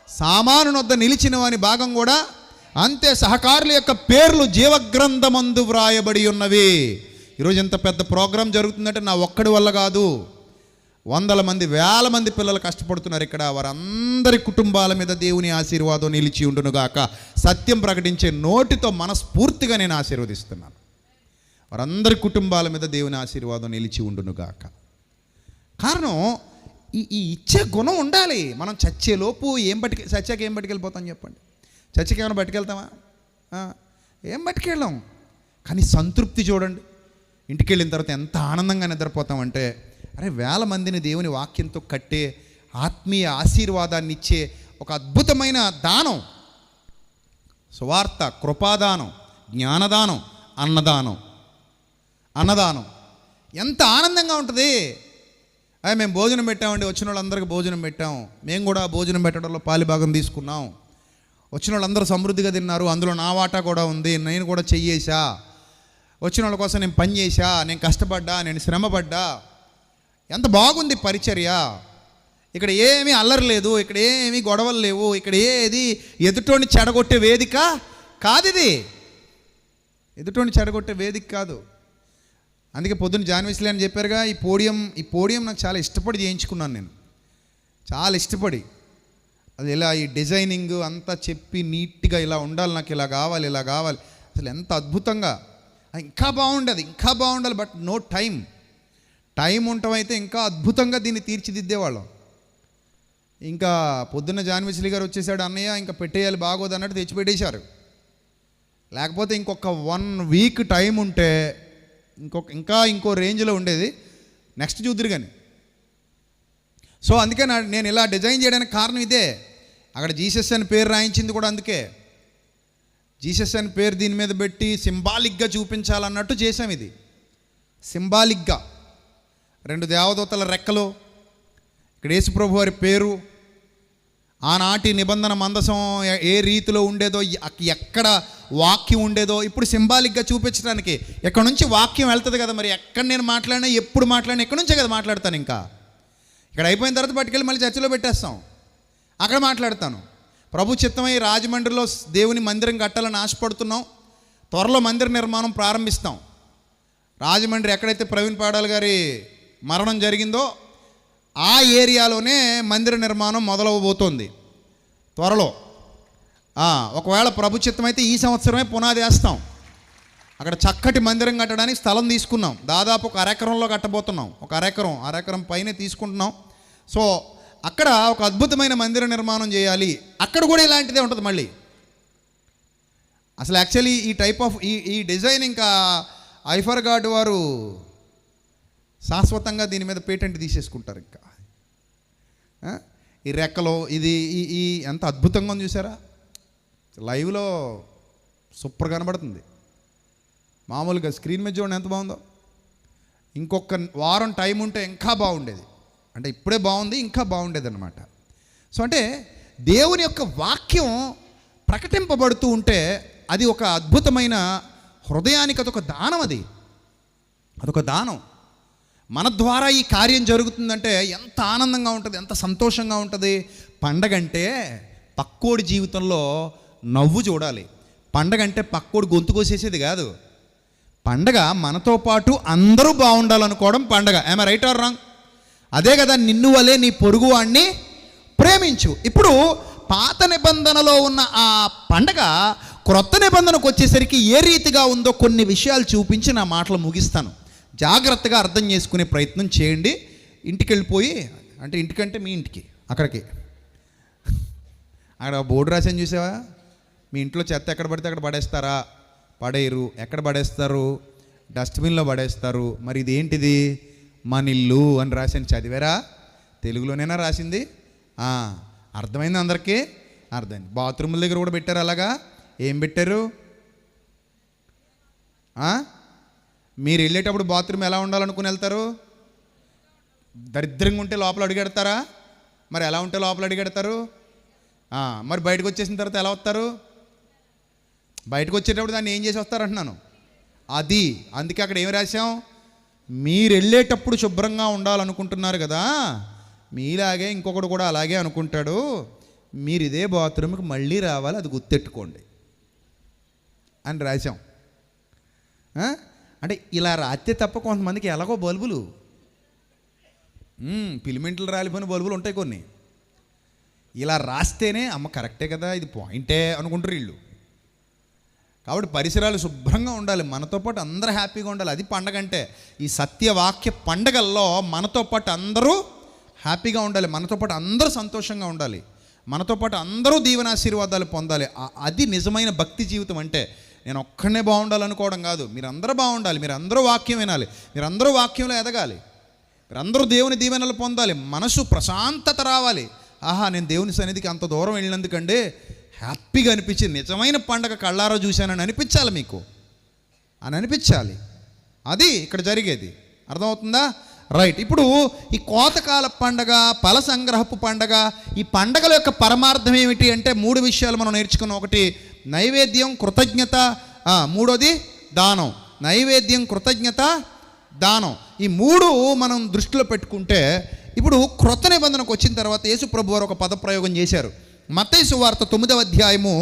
సామానునొద్ద నిలిచిన వాని భాగం కూడా అంతే. సహకారుల యొక్క పేర్లు జీవగ్రంథమందు వ్రాయబడి ఉన్నవి. ఈరోజు ఇంత పెద్ద ప్రోగ్రాం జరుగుతుందంటే నా ఒక్కడి వల్ల కాదు. వందల మంది, వేల మంది పిల్లలు కష్టపడుతున్నారు ఇక్కడ. వారందరి కుటుంబాల మీద దేవుని ఆశీర్వాదం నిలిచి ఉండునుగాక. సత్యం ప్రకటించే నోటితో మనస్ఫూర్తిగా నేను ఆశీర్వదిస్తున్నాను. వారందరి కుటుంబాల మీద దేవుని ఆశీర్వాదం నిలిచి ఉండునుగాక. కారణం ఈ ఇచ్చే గుణం ఉండాలి. మనం చచ్చేలోపు చచ్చాక ఏం పట్టుకెళ్ళిపోతాం చెప్పండి? చర్చకి ఏమైనా పట్టుకెళ్తామా? ఏం పట్టుకెళ్ళాం. కానీ సంతృప్తి చూడండి, ఇంటికి వెళ్ళిన తర్వాత ఎంత ఆనందంగా నిద్రపోతామంటే, అరే వేల మందిని దేవుని వాక్యంతో కట్టే ఆత్మీయ ఆశీర్వాదాన్ని ఇచ్చే ఒక అద్భుతమైన దానం, సువార్త, కృపాదానం, జ్ఞానదానం, అన్నదానం ఎంత ఆనందంగా ఉంటుంది. మేము భోజనం పెట్టామండి, వచ్చిన వాళ్ళందరికీ భోజనం పెట్టాం, మేము కూడా భోజనం పెట్టడంలో పాలిభాగం తీసుకున్నాం. వచ్చిన వాళ్ళందరూ సమృద్ధిగా తిన్నారు, అందులో నా వాటా కూడా ఉంది, నేను కూడా చెయ్యేసా. వచ్చిన వాళ్ళ కోసం నేను పని చేశా, నేను కష్టపడ్డా, నేను శ్రమపడ్డా. ఎంత బాగుంది పరిచర్య. ఇక్కడ ఏమీ అల్లరి లేదు, ఇక్కడ ఏమీ గొడవలు లేవు, ఇక్కడ ఏది ఎదుటోని చెడగొట్టే వేదిక కాదు. ఇది ఎదుటోని చెడగొట్టే వేదిక కాదు. అందుకే పొద్దున్న జాన్విస్లీ అని చెప్పారుగా, ఈ పోడియం నాకు చాలా ఇష్టపడి చేయించుకున్నాను. నేను చాలా ఇష్టపడి అది ఇలా ఈ డిజైనింగ్ అంతా చెప్పి నీట్గా ఇలా ఉండాలి, నాకు ఇలా కావాలి, ఇలా కావాలి. అసలు ఎంత అద్భుతంగా, ఇంకా బాగుండాలి. బట్ నో టైం ఉండటం అయితే ఇంకా అద్భుతంగా దీన్ని తీర్చిదిద్దేవాళ్ళం. ఇంకా పొద్దున్న జాన్విస్లీ గారు వచ్చేసాడు, అన్నయ్య ఇంకా పెట్టేయాలి బాగోదు అన్నట్టు తెచ్చిపెట్టేశారు. లేకపోతే ఇంకొక 1 వీక్ టైం ఉంటే ఇంకో రేంజ్లో ఉండేది. నెక్స్ట్ చూద్దరు కానీ. సో అందుకే నేను ఇలా డిజైన్ చేయడానికి కారణం ఇదే. అక్కడ జీసస్ అని పేరు రాయించింది కూడా అందుకే. జీసస్ అని పేరు దీని మీద పెట్టి సింబాలిక్గా చూపించాలన్నట్టు చేసాం. ఇది సింబాలిక్గా 2 దేవదూతల రెక్కలు, ఇక్కడ యేసుప్రభు వారి పేరు, ఆనాటి నిబంధన మందసం ఏ రీతిలో ఉండేదో, ఎక్కడ వాక్యం ఉండేదో ఇప్పుడు సింబాలిక్గా చూపించడానికి ఎక్కడి నుంచి వాక్యం వెళ్తుంది కదా. మరి ఎక్కడ నేను మాట్లాడినా, ఎప్పుడు మాట్లాడినా ఎక్కడి నుంచే కదా మాట్లాడతాను. ఇంకా ఇక్కడ అయిపోయిన తర్వాత పట్టుకెళ్ళి మళ్ళీ చర్చిలో పెట్టేస్తాం, అక్కడ మాట్లాడతాను. ప్రభు చిత్తమై రాజమండ్రిలో దేవుని మందిరం కట్టాలని ఆశపడుతున్నాం. త్వరలో మందిర నిర్మాణం ప్రారంభిస్తాం. రాజమండ్రి ఎక్కడైతే ప్రవీణ్ పాడాల్ గారి మరణం జరిగిందో ఆ ఏరియాలోనే మందిర నిర్మాణం మొదలవబోతోంది త్వరలో. ఒకవేళ ప్రభు చిత్తమైతే ఈ సంవత్సరమే పునాది వేస్తాం. అక్కడ చక్కటి మందిరం కట్టడానికి స్థలం తీసుకున్నాం. దాదాపు 1 ఎకరంలో కట్టబోతున్నాం. 1 ఎకరం పైనే తీసుకుంటున్నాం. సో అక్కడ ఒక అద్భుతమైన మందిర నిర్మాణం చేయాలి. అక్కడ కూడా ఇలాంటిదే ఉంటుంది మళ్ళీ. అసలు యాక్చువల్లీ ఈ టైప్ ఆఫ్ ఈ డిజైన్ ఇంకా ఐఫర్ గార్డ్ వారు శాశ్వతంగా దీని మీద పేటెంట్ తీసేసుకుంటారు. ఇంకా ఈ రెక్కలో ఇది ఈ ఎంత అద్భుతంగా ఉంది చూసారా, లైవ్లో సూపర్ కనబడుతుంది. మామూలుగా స్క్రీన్ మీద చూడండి ఎంత బాగుందో. ఇంకొక వారం టైం ఉంటే ఇంకా బాగుండేది. అంటే ఇప్పుడే బాగుంది, ఇంకా బాగుండేది అనమాట. సో అంటే దేవుని యొక్క వాక్యం ప్రకటింపబడుతూ ఉంటే అది ఒక అద్భుతమైన హృదయానికి అదొక దానం. అదొక దానం. మన ద్వారా ఈ కార్యం జరుగుతుందంటే ఎంత ఆనందంగా ఉంటుంది, ఎంత సంతోషంగా ఉంటుంది. పండగ అంటే పక్కోడి జీవితంలో నవ్వు చూడాలి. పండగ అంటే పక్కోడు గొంతు కోసేసేది కాదు. పండగ మనతో పాటు అందరూ బాగుండాలనుకోవడం పండగ. ఏమ రైట్ ఆర్ రాంగ్? అదే కదా, నిన్ను వలే నీ పొరుగు వాడిని ప్రేమించు. ఇప్పుడు పాత నిబంధనలో ఉన్న ఆ పండగ క్రొత్త నిబంధనకు వచ్చేసరికి ఏ రీతిగా ఉందో కొన్ని విషయాలు చూపించి నా మాటలు ముగిస్తాను. జాగ్రత్తగా అర్థం చేసుకునే ప్రయత్నం చేయండి. ఇంటికి వెళ్ళిపోయి, అంటే ఇంటికంటే మీ ఇంటికి, అక్కడికి అక్కడ బోర్డు రాసాను చూసావా, మీ ఇంట్లో చెత్త ఎక్కడ పడితే అక్కడ పడేస్తారా? పడేయరు. ఎక్కడ పడేస్తారు? డస్ట్బిన్లో పడేస్తారు. మరి ఇదేంటిది? మన ఇల్లు అని రాశాను. చదివారా? తెలుగులోనేనా రాసింది? అర్థమైంది అందరికీ? అర్థమైంది. బాత్రూముల దగ్గర కూడా పెట్టారు అలాగా. ఏం పెట్టారు? మీరు వెళ్ళేటప్పుడు బాత్రూమ్ ఎలా ఉండాలనుకుని వెళ్తారు? దరిద్రంగా ఉంటే లోపల అడిగెడతారా? మరి ఎలా ఉంటే లోపల అడిగెడతారు? మరి బయటకు వచ్చేసిన తర్వాత ఎలా వస్తారు? బయటకు వచ్చేటప్పుడు దాన్ని ఏం చేసి వస్తారు అంటున్నాను. అందుకే అక్కడ ఏమి రాశాం? మీరు వెళ్ళేటప్పుడు శుభ్రంగా ఉండాలనుకుంటున్నారు కదా, మీలాగే ఇంకొకడు కూడా అలాగే అనుకుంటాడు. మీరు ఇదే బాత్రూమ్కి మళ్ళీ రావాలి, అది గుర్తెట్టుకోండి అని రాశాం. అంటే ఇలా రాస్తే తప్ప కొంతమందికి ఎలాగో బల్బులు, ఫిలిమెంట్లు రాలిపోయిన బల్బులు ఉంటాయి కొన్ని. ఇలా రాస్తేనే అమ్మ కరెక్టే కదా, ఇది పాయింటే అనుకుంటారు వీళ్ళు. కాబట్టి పరిసరాలు శుభ్రంగా ఉండాలి, మనతో పాటు అందరూ హ్యాపీగా ఉండాలి. అది పండగ అంటే. ఈ సత్యవాక్య పండగల్లో మనతో పాటు అందరూ హ్యాపీగా ఉండాలి, మనతో పాటు అందరూ సంతోషంగా ఉండాలి, మనతో పాటు అందరూ దీవెనాశీర్వాదాలు పొందాలి. అది నిజమైన భక్తి జీవితం అంటే. నేను ఒక్కడనే బాగుండాలనుకోవడం కాదు, మీరందరూ బాగుండాలి, మీరందరూ వాక్యం వినాలి, మీరందరూ వాక్యంలో ఎదగాలి, మీరందరూ దేవుని దీవెనలు పొందాలి, మనసు ప్రశాంతత రావాలి. నేను దేవుని సన్నిధికి అంత దూరం వెళ్ళినందుకంటే హ్యాపీగా అనిపించింది, నిజమైన పండగ కళ్ళారా చూశానని అనిపించాలి మీకు, అని అనిపించాలి. అది ఇక్కడ జరిగేది. అర్థమవుతుందా? రైట్. ఇప్పుడు ఈ కోతకాల పండగ, ఫల సంగ్రహపు పండగ, ఈ పండగల యొక్క పరమార్థం ఏమిటి అంటే 3 విషయాలు మనం నేర్చుకున్నాం. ఒకటి నైవేద్యం, కృతజ్ఞత. మూడోది దానం. నైవేద్యం, కృతజ్ఞత, దానం. ఈ 3 మనం దృష్టిలో పెట్టుకుంటే ఇప్పుడు క్రొత్త నిబంధనకు వచ్చిన తర్వాత యేసు ప్రభు వారు ఒక పదప్రయోగం చేశారు. మత్తయి సువార్త 9వ అధ్యాయము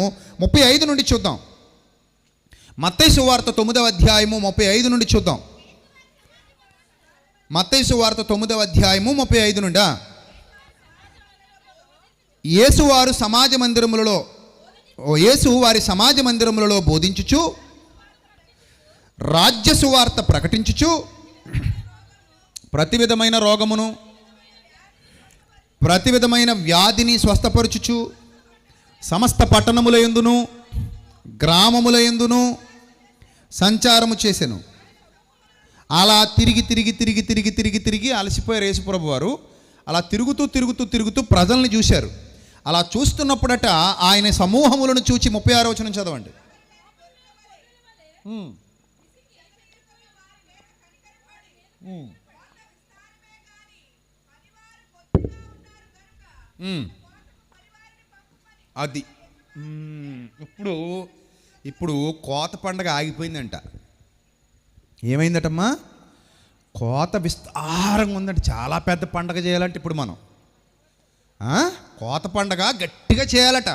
35 నుండి చూద్దాం. మత్తయి సువార్త 9వ అధ్యాయము 35 నుండి చూద్దాం. మత్తయి సువార్త 9వ అధ్యాయము 35 నుండి. యేసు వారి సమాజ మందిరములలో బోధించుచు, రాజ్య సువార్త ప్రకటించుచు, ప్రతి విధమైన రోగమును, ప్రతి విధమైన వ్యాధిని స్వస్థపరచుచు, సమస్త పట్టణములయందును గ్రామములయందును సంచారము చేసెను. అలా తిరిగి అలసిపోయారు యేసుప్రభు వారు. అలా తిరుగుతూ ప్రజల్ని చూశారు. అలా చూస్తున్నప్పుడట ఆయన సమూహములను చూచి 36వ వచనం చదవండి. అది ఇప్పుడు ఇప్పుడు కోత పండగ ఆగిపోయిందంట. ఏమైందటమ్మా? కోత విస్తారంగా ఉందంటే చాలా పెద్ద పండగ చేయాలంటే ఇప్పుడు మనం కోత పండగ గట్టిగా చేయాలట.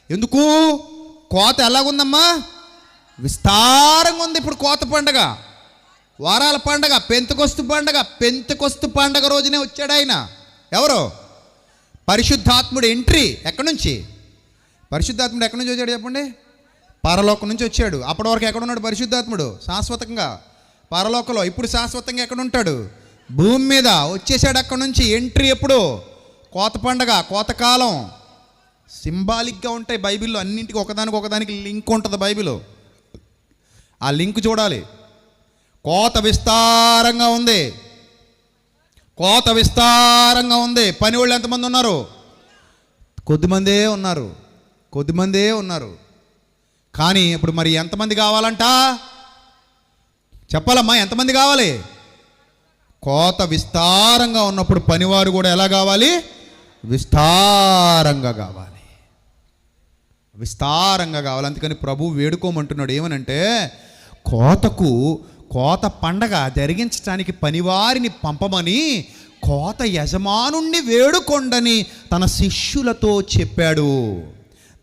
ఎందుకు? కోత ఎలాగుందమ్మా? విస్తారంగా ఉంది. ఇప్పుడు కోత పండగ, వారాల పండగ, పెంతెకొస్తు పండగ. పెంతెకొస్తు పండగ రోజునే వచ్చాడు ఆయన. ఎవరు? పరిశుద్ధాత్ముడు ఎంట్రీ. ఎక్కడి నుంచి? పరిశుద్ధాత్ముడు ఎక్కడి నుంచి వచ్చాడు చెప్పండి? పరలోకం నుంచి వచ్చాడు. అప్పటి వరకు ఎక్కడ ఉన్నాడు పరిశుద్ధాత్ముడు? శాశ్వతంగా పరలోకంలో. ఇప్పుడు శాశ్వతంగా ఎక్కడ ఉంటాడు? భూమి మీద. వచ్చేసాడు అక్కడి నుంచి. ఎంట్రీ ఎప్పుడు? కోత పండగ, కోతకాలం. సింబాలిక్గా ఉంటాయి బైబిల్లో అన్నింటికి. ఒకదానికి లింక్ ఉంటుంది బైబిల్. ఆ లింక్ చూడాలి. కోత విస్తారంగా ఉంది. కోత విస్తారంగా ఉంది. పని వాళ్ళు ఎంతమంది ఉన్నారు? కొద్దిమందే ఉన్నారు. కానీ ఇప్పుడు మరి ఎంతమంది కావాలంట? చెప్పాలమ్మా, ఎంతమంది కావాలి? కోత విస్తారంగా ఉన్నప్పుడు పనివారు కూడా ఎలా కావాలి? విస్తారంగా కావాలి. అందుకని ప్రభు వేడుకోమంటున్నాడు. ఏమనంటే, కోత పండగ జరిగించడానికి పనివారిని పంపమని కోత యజమానుణ్ణి వేడుకొండని తన శిష్యులతో చెప్పాడు.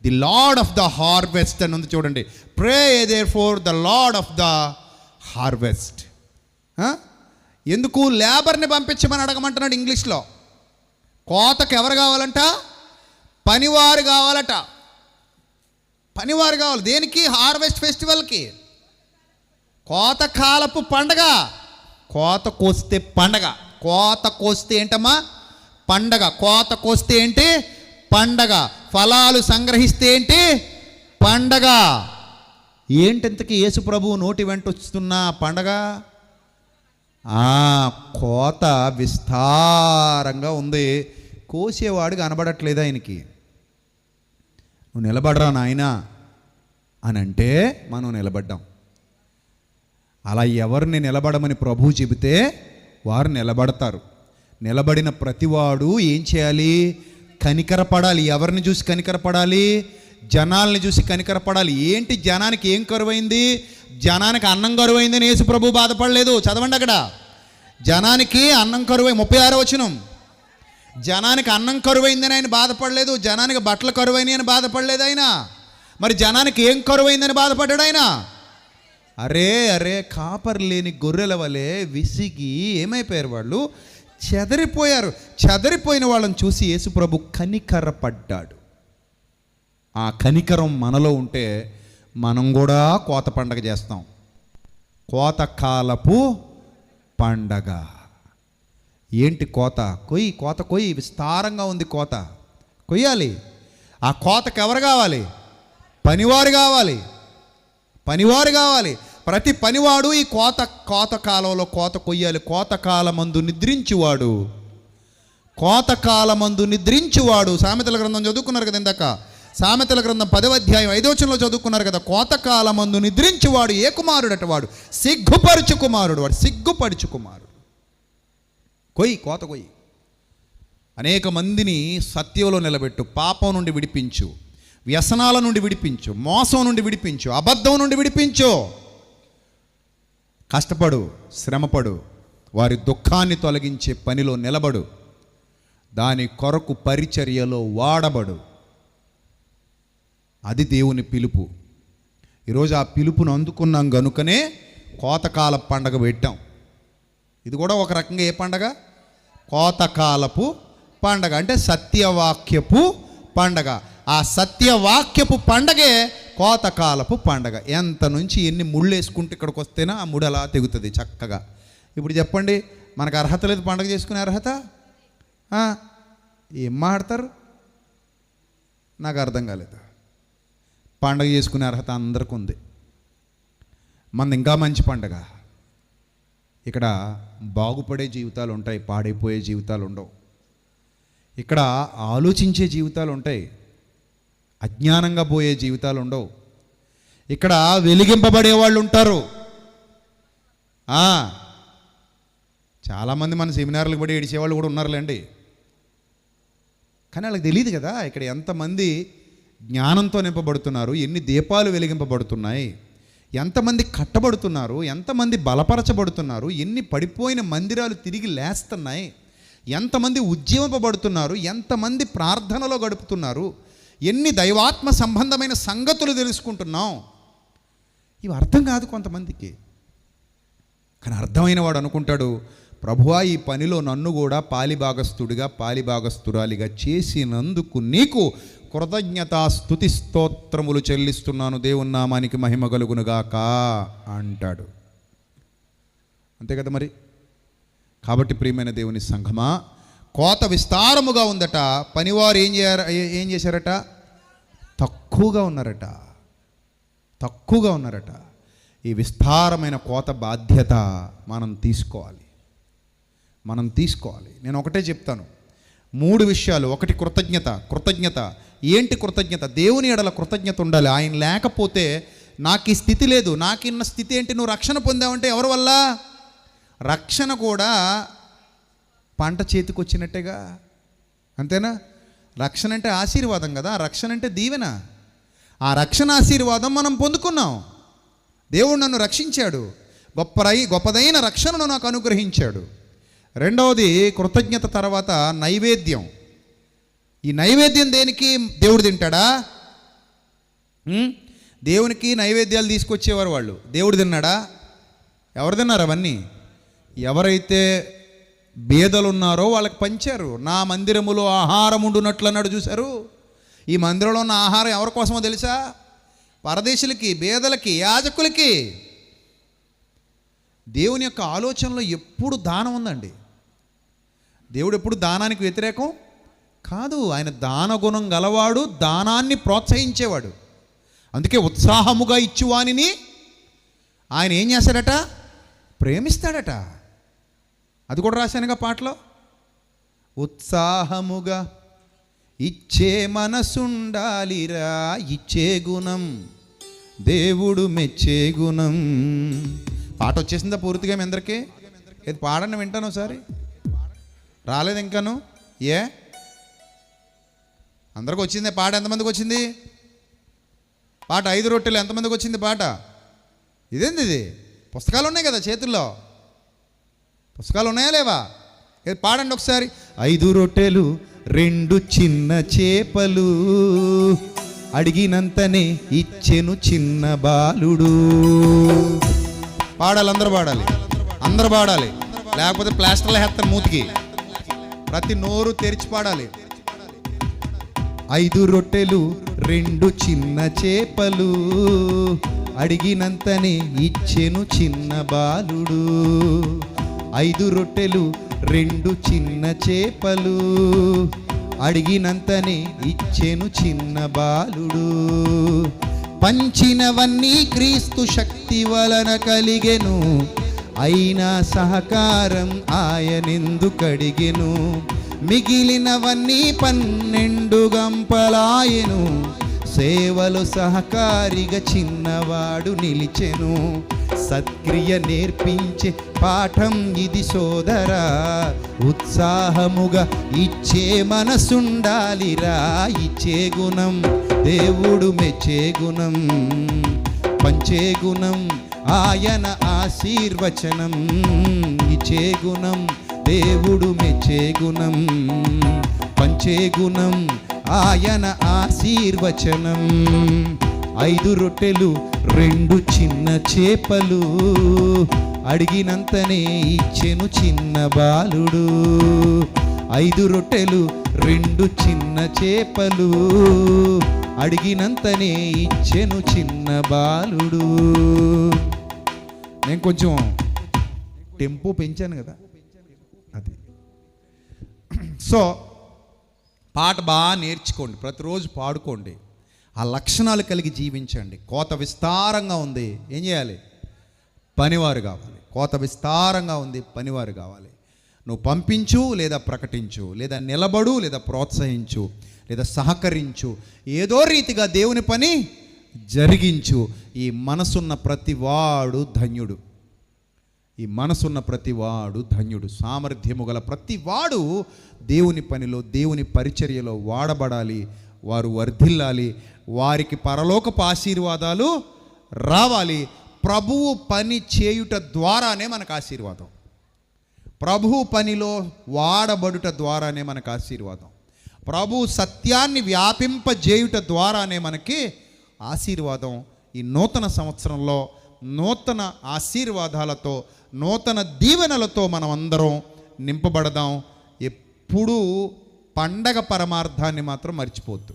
The lord of the harvest అని ఉంది చూడండి. Pray therefore the lord of the harvest. ఎందుకు? లేబర్ని పంపించమని అడగమంటున్నాడు ఇంగ్లీష్లో. కోతకు ఎవరు కావాలంట? పనివారు కావాలట. పనివారు కావాలి. దేనికి? హార్వెస్ట్ ఫెస్టివల్కి. కోతకాలపు పండగ. కోత కోస్తే పండగ. కోత కోస్తే ఏంటమ్మా? పండగ. కోత కోస్తే ఏంటి? పండగ. ఫలాలు సంగ్రహిస్తే ఏంటి? పండగ. ఏంటింతకి యేసు ప్రభువు నోటి వెంట వస్తున్న పండగ? కోత విస్తారంగా ఉంది. కోసేవాడు కనబడట్లేదు ఆయనకి. నువ్వు నిలబడరా నాయనా అని అంటే మనం నిలబడ్డాం. అలా ఎవరిని నిలబడమని ప్రభువు చెబితే వారు నిలబడతారు. నిలబడిన ప్రతివాడు ఏం చేయాలి? కనికరపడాలి. ఎవరిని చూసి కనికరపడాలి? జనాల్ని చూసి కనికరపడాలి. ఏంటి జనానికి ఏం కరువైంది? జనానికి అన్నం కరువైందని యేసు ప్రభు బాధపడలేదు. చదవండి అక్కడ. జనానికి అన్నం కరువై 36వ వచనం. జనానికి అన్నం కరువైందని ఆయన బాధపడలేదు. జనానికి బట్టలు కరువైనాయి అని బాధపడలేదు ఆయన. మరి జనానికి ఏం కరువైందని బాధపడ్డాడు ఆయన? అరే కాపరి లేని గొర్రెల వలె విసిగి ఏమైపోయారు వాళ్ళు? చెదరిపోయారు. చెదరిపోయిన వాళ్ళని చూసి యేసు ప్రభు కనికరపడ్డాడు. ఆ కనికరం మనలో ఉంటే మనం కూడా కోత పండగ చేస్తాం. కోతకాలపు పండగ. ఏంటి కోత? కోత కొయ్యి. విస్తారంగా ఉంది కోత. కొయ్యాలి. ఆ కోతకు ఎవరు కావాలి? పనివారు కావాలి. ప్రతి పనివాడు ఈ కోత కాలంలో కోత కొయ్యాలి. కోతకాలమందు నిద్రించువాడు. సామెతల గ్రంథం చదువుకున్నారు కదా ఇందాక. సామెతల గ్రంథం 10వ అధ్యాయం 5వ వచనంలో చదువుకున్నారు కదా. కోతకాలమందు నిద్రించువాడు ఏ కుమారుడట? వాడు సిగ్గుపరుచు కుమారుడు. కోత కొయ్యి. అనేక మందిని సత్యంలో నిలబెట్టు. పాపం నుండి విడిపించు. వ్యసనాల నుండి విడిపించు. మోసం నుండి విడిపించు. అబద్ధం నుండి విడిపించు. కష్టపడు, శ్రమపడు. వారి దుఃఖాన్ని తొలగించే పనిలో నిలబడు. దాని కొరకు పరిచర్యలో వాడబడు. అది దేవుని పిలుపు. ఈరోజు ఆ పిలుపును అందుకున్నాం గనుకనే కోతకాల పండగ పెట్టాం. ఇది కూడా ఒక రకంగా ఏ పండగ? కోతకాలపు పండగ. అంటే సత్యవాక్యపు పండగ. ఆ సత్యవాక్యపు పండగే కోతకాలపు పండగ. ఎంత నుంచి ఎన్ని ముళ్ళు వేసుకుంటే ఇక్కడికి వస్తేనా ఆ ముడు అలా తెగుతుంది చక్కగా. ఇప్పుడు చెప్పండి, మనకు అర్హత లేదు పండగ చేసుకునే అర్హత? ఏం మాట్లాడతారు? నాకు అర్థం కాలేదు. పండగ చేసుకునే అర్హత అందరికీ ఉంది. మనది ఇంకా మంచి పండగ. ఇక్కడ బాగుపడే జీవితాలు ఉంటాయి, పాడైపోయే జీవితాలు ఉండవు. ఇక్కడ ఆలోచించే జీవితాలు ఉంటాయి, అజ్ఞానంగా పోయే జీవితాలు ఉండవు. ఇక్కడ వెలిగింపబడే వాళ్ళు ఉంటారు. చాలామంది మన సెమినార్లకు పడి ఏడిచేవాళ్ళు కూడా ఉన్నారులేండి. కానీ వాళ్ళకి తెలియదు కదా ఇక్కడ ఎంతమంది జ్ఞానంతో నింపబడుతున్నారు, ఎన్ని దీపాలు వెలిగింపబడుతున్నాయి, ఎంతమంది కట్టబడుతున్నారు, ఎంతమంది బలపరచబడుతున్నారు, ఎన్ని పడిపోయిన మందిరాలు తిరిగి లేస్తున్నాయి, ఎంతమంది ఉజ్జీవింపబడుతున్నారు, ఎంతమంది ప్రార్థనలో గడుపుతున్నారు, ఎన్ని దైవాత్మ సంబంధమైన సంగతులు తెలుసుకుంటున్నాం. ఇవి అర్థం కాదు కొంతమందికి. కానీ అర్థమైన వాడు అనుకుంటాడు, ప్రభువా ఈ పనిలో నన్ను కూడా పాలిభాగస్థుడిగా పాలిభాగస్థురాలిగా చేసినందుకు నీకు కృతజ్ఞతా స్తుతి స్తోత్రములు చెల్లిస్తున్నాను, దేవుని నామానికి మహిమ కలుగునుగాక అంటాడు. అంతే కదా మరి. కాబట్టి ప్రియమైన దేవుని సంఘమా, కోత విస్తారముగా ఉందట, పనివారు ఏం చేశారట? తక్కువగా ఉన్నారట. ఈ విస్తారమైన కోత బాధ్యత మనం తీసుకోవాలి. నేను ఒకటే చెప్తాను, 3 విషయాలు. ఒకటి కృతజ్ఞత. ఏంటి కృతజ్ఞత? దేవుని ఎడల కృతజ్ఞత ఉండాలి. ఆయన లేకపోతే నాకు ఈ స్థితి లేదు. నాకున్న స్థితి ఏంటి? నువ్వు రక్షణ పొందావంటే ఎవరి వల్ల? రక్షణ కూడా పంట చేతికి వచ్చినట్టేగా, అంతేనా? రక్షణ అంటే ఆశీర్వాదం కదా, రక్షణ అంటే దీవెన. ఆ రక్షణ ఆశీర్వాదం మనం పొందుకున్నాం. దేవుడు నన్ను రక్షించాడు, గొప్పదైన రక్షణను నాకు అనుగ్రహించాడు. రెండవది కృతజ్ఞత తర్వాత నైవేద్యం. ఈ నైవేద్యం దేనికి? దేవుడు తింటాడా? దేవునికి నైవేద్యాలు తీసుకొచ్చేవారు వాళ్ళు. దేవుడు తిన్నాడా? ఎవరు తిన్నారు అవన్నీ? ఎవరైతే బేదలు ఉన్నారో వాళ్ళకి పంచారు. నా మందిరములో ఆహారం ఉండునట్లు అన్నాడు, చూశారు? ఈ మందిరంలో ఉన్న ఆహారం ఎవరి కోసమో తెలుసా? పరదేశులకి, బేదలకి, యాజకులకి. దేవుని యొక్క ఆలోచనలో ఎప్పుడు దానం ఉందండి. దేవుడు ఎప్పుడు దానానికి వ్యతిరేకం కాదు. ఆయన దానగుణం గలవాడు, దానాన్ని ప్రోత్సహించేవాడు. అందుకే ఉత్సాహముగా ఇచ్చువానిని ఆయన ఏం చేస్తాడట? ప్రేమిస్తాడట. అది కూడా రాశానుగా పాటలో. ఉత్సాహముగా ఇచ్చే మనసుండాలిరా, ఇచ్చే గుణం దేవుడు మెచ్చే గుణం. పాట వచ్చేసిందా పూర్తిగా మీ అందరికీ? ఏది పాడండి, వింటాను ఒకసారి. రాలేదు ఇంకాను? అందరికి వచ్చింది పాట? ఎంతమందికి వచ్చింది పాట? 5 రొట్టెలు ఎంతమందికి వచ్చింది పాట? ఇదేంది ఇది? పుస్తకాలు ఉన్నాయి కదా చేతుల్లో, పుస్తకాలు ఉన్నాయా లేవా? ఏది పాడండి ఒకసారి. 5 రొట్టెలు 2 చిన్న చేపలు అడిగినంతనే ఇచ్చెను చిన్న బాలుడు. పాడాలి, అందరూ పాడాలి. లేకపోతే ప్లాస్టర్లో హెత్తను మూతికి. ప్రతి నోరు తెరిచి పాడాలి. 5 రొట్టెలు 2 చిన్న చేపలు అడిగినంతనే ఇచ్చెను చిన్న బాలుడు. 5 రొట్టెలు 2 చిన్న చేపలు అడిగినంతనే ఇచ్చెను చిన్న బాలుడు. పంచినవన్నీ క్రీస్తు శక్తి వలన కలిగెను, అయినా సహకారం ఆయనెందుకడిగెను. మిగిలినవన్నీ 12 గంపలాయెను, సేవలు సహకారిగా చిన్నవాడు నిలిచెను. సత్క్రియ నేర్పించే పాఠం ఇది సోదరా, ఉత్సాహముగా ఇచ్చే మనసుండాలిరా. ఇచ్చే గుణం దేవుడు మెచ్చే గుణం, పంచే గుణం ఆయన ఆశీర్వచనం. ఇచ్చే గుణం దేవుడు మెచ్చే గుణం, పంచే గుణం ఆయన ఆశీర్వచనం. 5 రొట్టెలు 2 చిన్న చేపలు అడిగినంతనే ఇచ్చెను చిన్న బాలుడు. 5 రొట్టెలు 2 చిన్న చేపలు అడిగినంతనే ఇచ్చెను చిన్న బాలుడు. నేను కొంచెం టెంపో పెంచాను కదా అది. సో పాట బాగా నేర్చుకోండి, ప్రతిరోజు పాడుకోండి, ఆ లక్షణాలు కలిగి జీవించండి. కోత విస్తారంగా ఉంది, ఏం చేయాలి? పనివారు కావాలి. కోత విస్తారంగా ఉంది, పనివారు కావాలి. నువ్వు పంపించు లేదా ప్రకటించు, లేదా నిలబడు లేదా ప్రోత్సహించు, లేదా సహకరించు, ఏదో రీతిగా దేవుని పని జరిగించు. ఈ మనసున్న ప్రతివాడు ధన్యుడు. ఈ మనసున్న ప్రతివాడు ధన్యుడు. సామర్థ్యము గల ప్రతివాడు దేవుని పనిలో, దేవుని పరిచర్యలో వాడబడాలి, వారు వర్ధిల్లాలి, వారికి పరలోకపు ఆశీర్వాదాలు రావాలి. ప్రభువు పని చేయుట ద్వారానే మనకు ఆశీర్వాదం. ప్రభువు పనిలో వాడబడుట ద్వారానే మనకు ఆశీర్వాదం. ప్రభు సత్యాన్ని వ్యాపింపజేయుట ద్వారానే మనకి ఆశీర్వాదం. ఈ నూతన సంవత్సరంలో నూతన ఆశీర్వాదాలతో, నూతన దీవెనలతో మనం అందరం నింపబడదాం. ఎప్పుడూ పండగ పరమార్థాన్ని మాత్రం మర్చిపోవద్దు.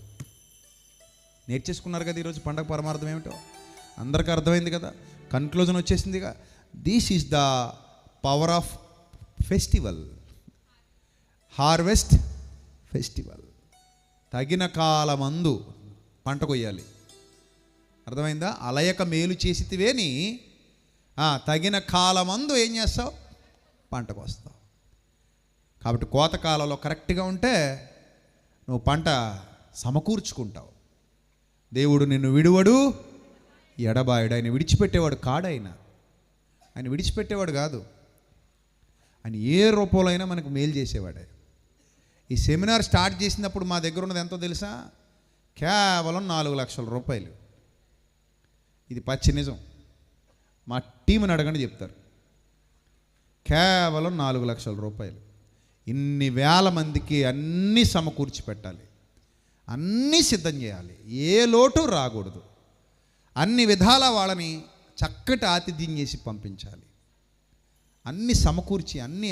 నేర్చేసుకున్నారు కదా ఈరోజు పండగ పరమార్థం ఏమిటో అందరికీ అర్థమైంది కదా, కన్క్లూజన్ వచ్చేసిందిగా. This is the power of festival, harvest festival. తగిన కాలమందు పంట కొయ్యాలి. అర్థమైందా? అలయక మేలు చేసితివేని తగిన కాలమందు ఏం చేస్తావు? పంటకు వస్తావు. కాబట్టి కోతకాలంలో కరెక్ట్గా ఉంటే నువ్వు పంట సమకూర్చుకుంటావు. దేవుడు నిన్ను విడువడు, ఎడబాయుడు. ఆయన విడిచిపెట్టేవాడు కాడు. ఆయన విడిచిపెట్టేవాడు కాదు. ఆయన ఏ రూపంలో అయినా మనకు మేలు చేసేవాడే. ఈ సెమినార్ స్టార్ట్ చేసినప్పుడు మా దగ్గర ఉన్నది ఎంతో తెలుసా? కేవలం 4 లక్షల రూపాయలు. ఇది పచ్చి నిజం. మా టీంని అడగండి చెప్తారు. కేవలం 4 లక్షల రూపాయలు. ఇన్ని వేల మందికి అన్నీ సమకూర్చి పెట్టాలి, అన్నీ సిద్ధం చేయాలి, ఏ లోటు రాకూడదు. అన్ని విధాల వాళ్ళని చక్కటి ఆతిథ్యం చేసి పంపించాలి. అన్నీ సమకూర్చి అన్నీ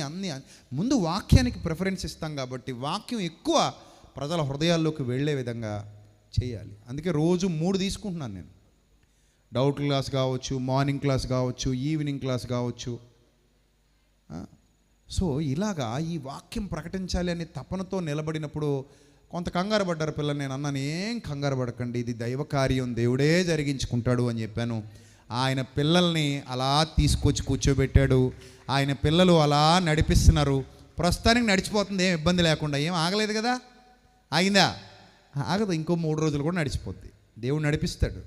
ముందు వాక్యానికి ప్రిఫరెన్స్ ఇస్తాం కాబట్టి వాక్యం ఎక్కువ ప్రజల హృదయాల్లోకి వెళ్ళే విధంగా చేయాలి. అందుకే రోజు 3 తీసుకుంటున్నాను నేను. డౌట్ క్లాస్ కావచ్చు, మార్నింగ్ క్లాస్ కావచ్చు, ఈవినింగ్ క్లాస్ కావచ్చు. సో ఇలాగా ఈ వాక్యం ప్రకటించాలి అనే తపనతో నిలబడినప్పుడు కొంత కంగారు పడ్డారు పిల్లలు. నేను అన్నాను, ఏం కంగారు పడకండి, ఇది దైవ కార్యం, దేవుడే జరిగించుకుంటాడు అని చెప్పాను. ఆయన పిల్లల్ని అలా తీసుకొచ్చి కూర్చోబెట్టాడు. ఆయన పిల్లలు అలా నడిపిస్తున్నారు. ప్రస్తుతానికి నడిచిపోతుంది, ఏం ఇబ్బంది లేకుండా. ఏం ఆగలేదు కదా? ఆగిందా? ఆగదు. ఇంకో 3 రోజులు కూడా నడిచిపోద్ది. దేవుడు నడిపిస్తాడు.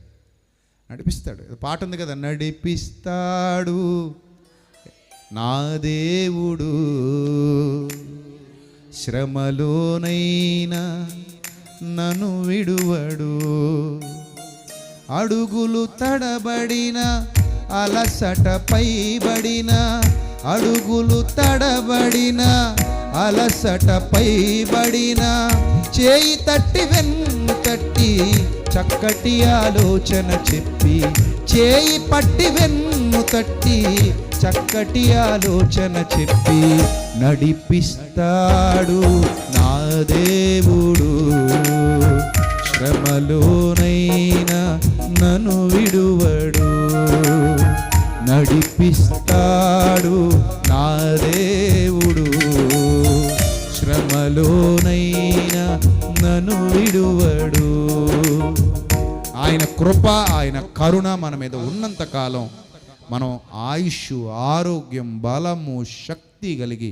పాట ఉంది కదా, నడిపిస్తాడు నా దేవుడు, శ్రమలోనైనా నన్ను విడువడు, అడుగులు తడబడిన అలసట పైబడిన, అడుగులు తడబడిన అలసట పైబడిన, చేయి తట్టి వెన్నుతట్టి చక్కటి ఆలోచన చెప్పి, చేయి పట్టి వెన్ను తట్టి చక్కటి ఆలోచన చెప్పి నడిపిస్తాడు నా దేవుడు, శ్రమలోనైనా నన్ను విడువడు, నడిపిస్తాడు నా దేవుడు, శ్రమలోనైనా నన్ను విడువడు. ఆయన కృప, ఆయన కరుణ మన మీద ఉన్నంతకాలం మనం ఆయుష్, ఆరోగ్యం, బలము, శక్తి కలిగి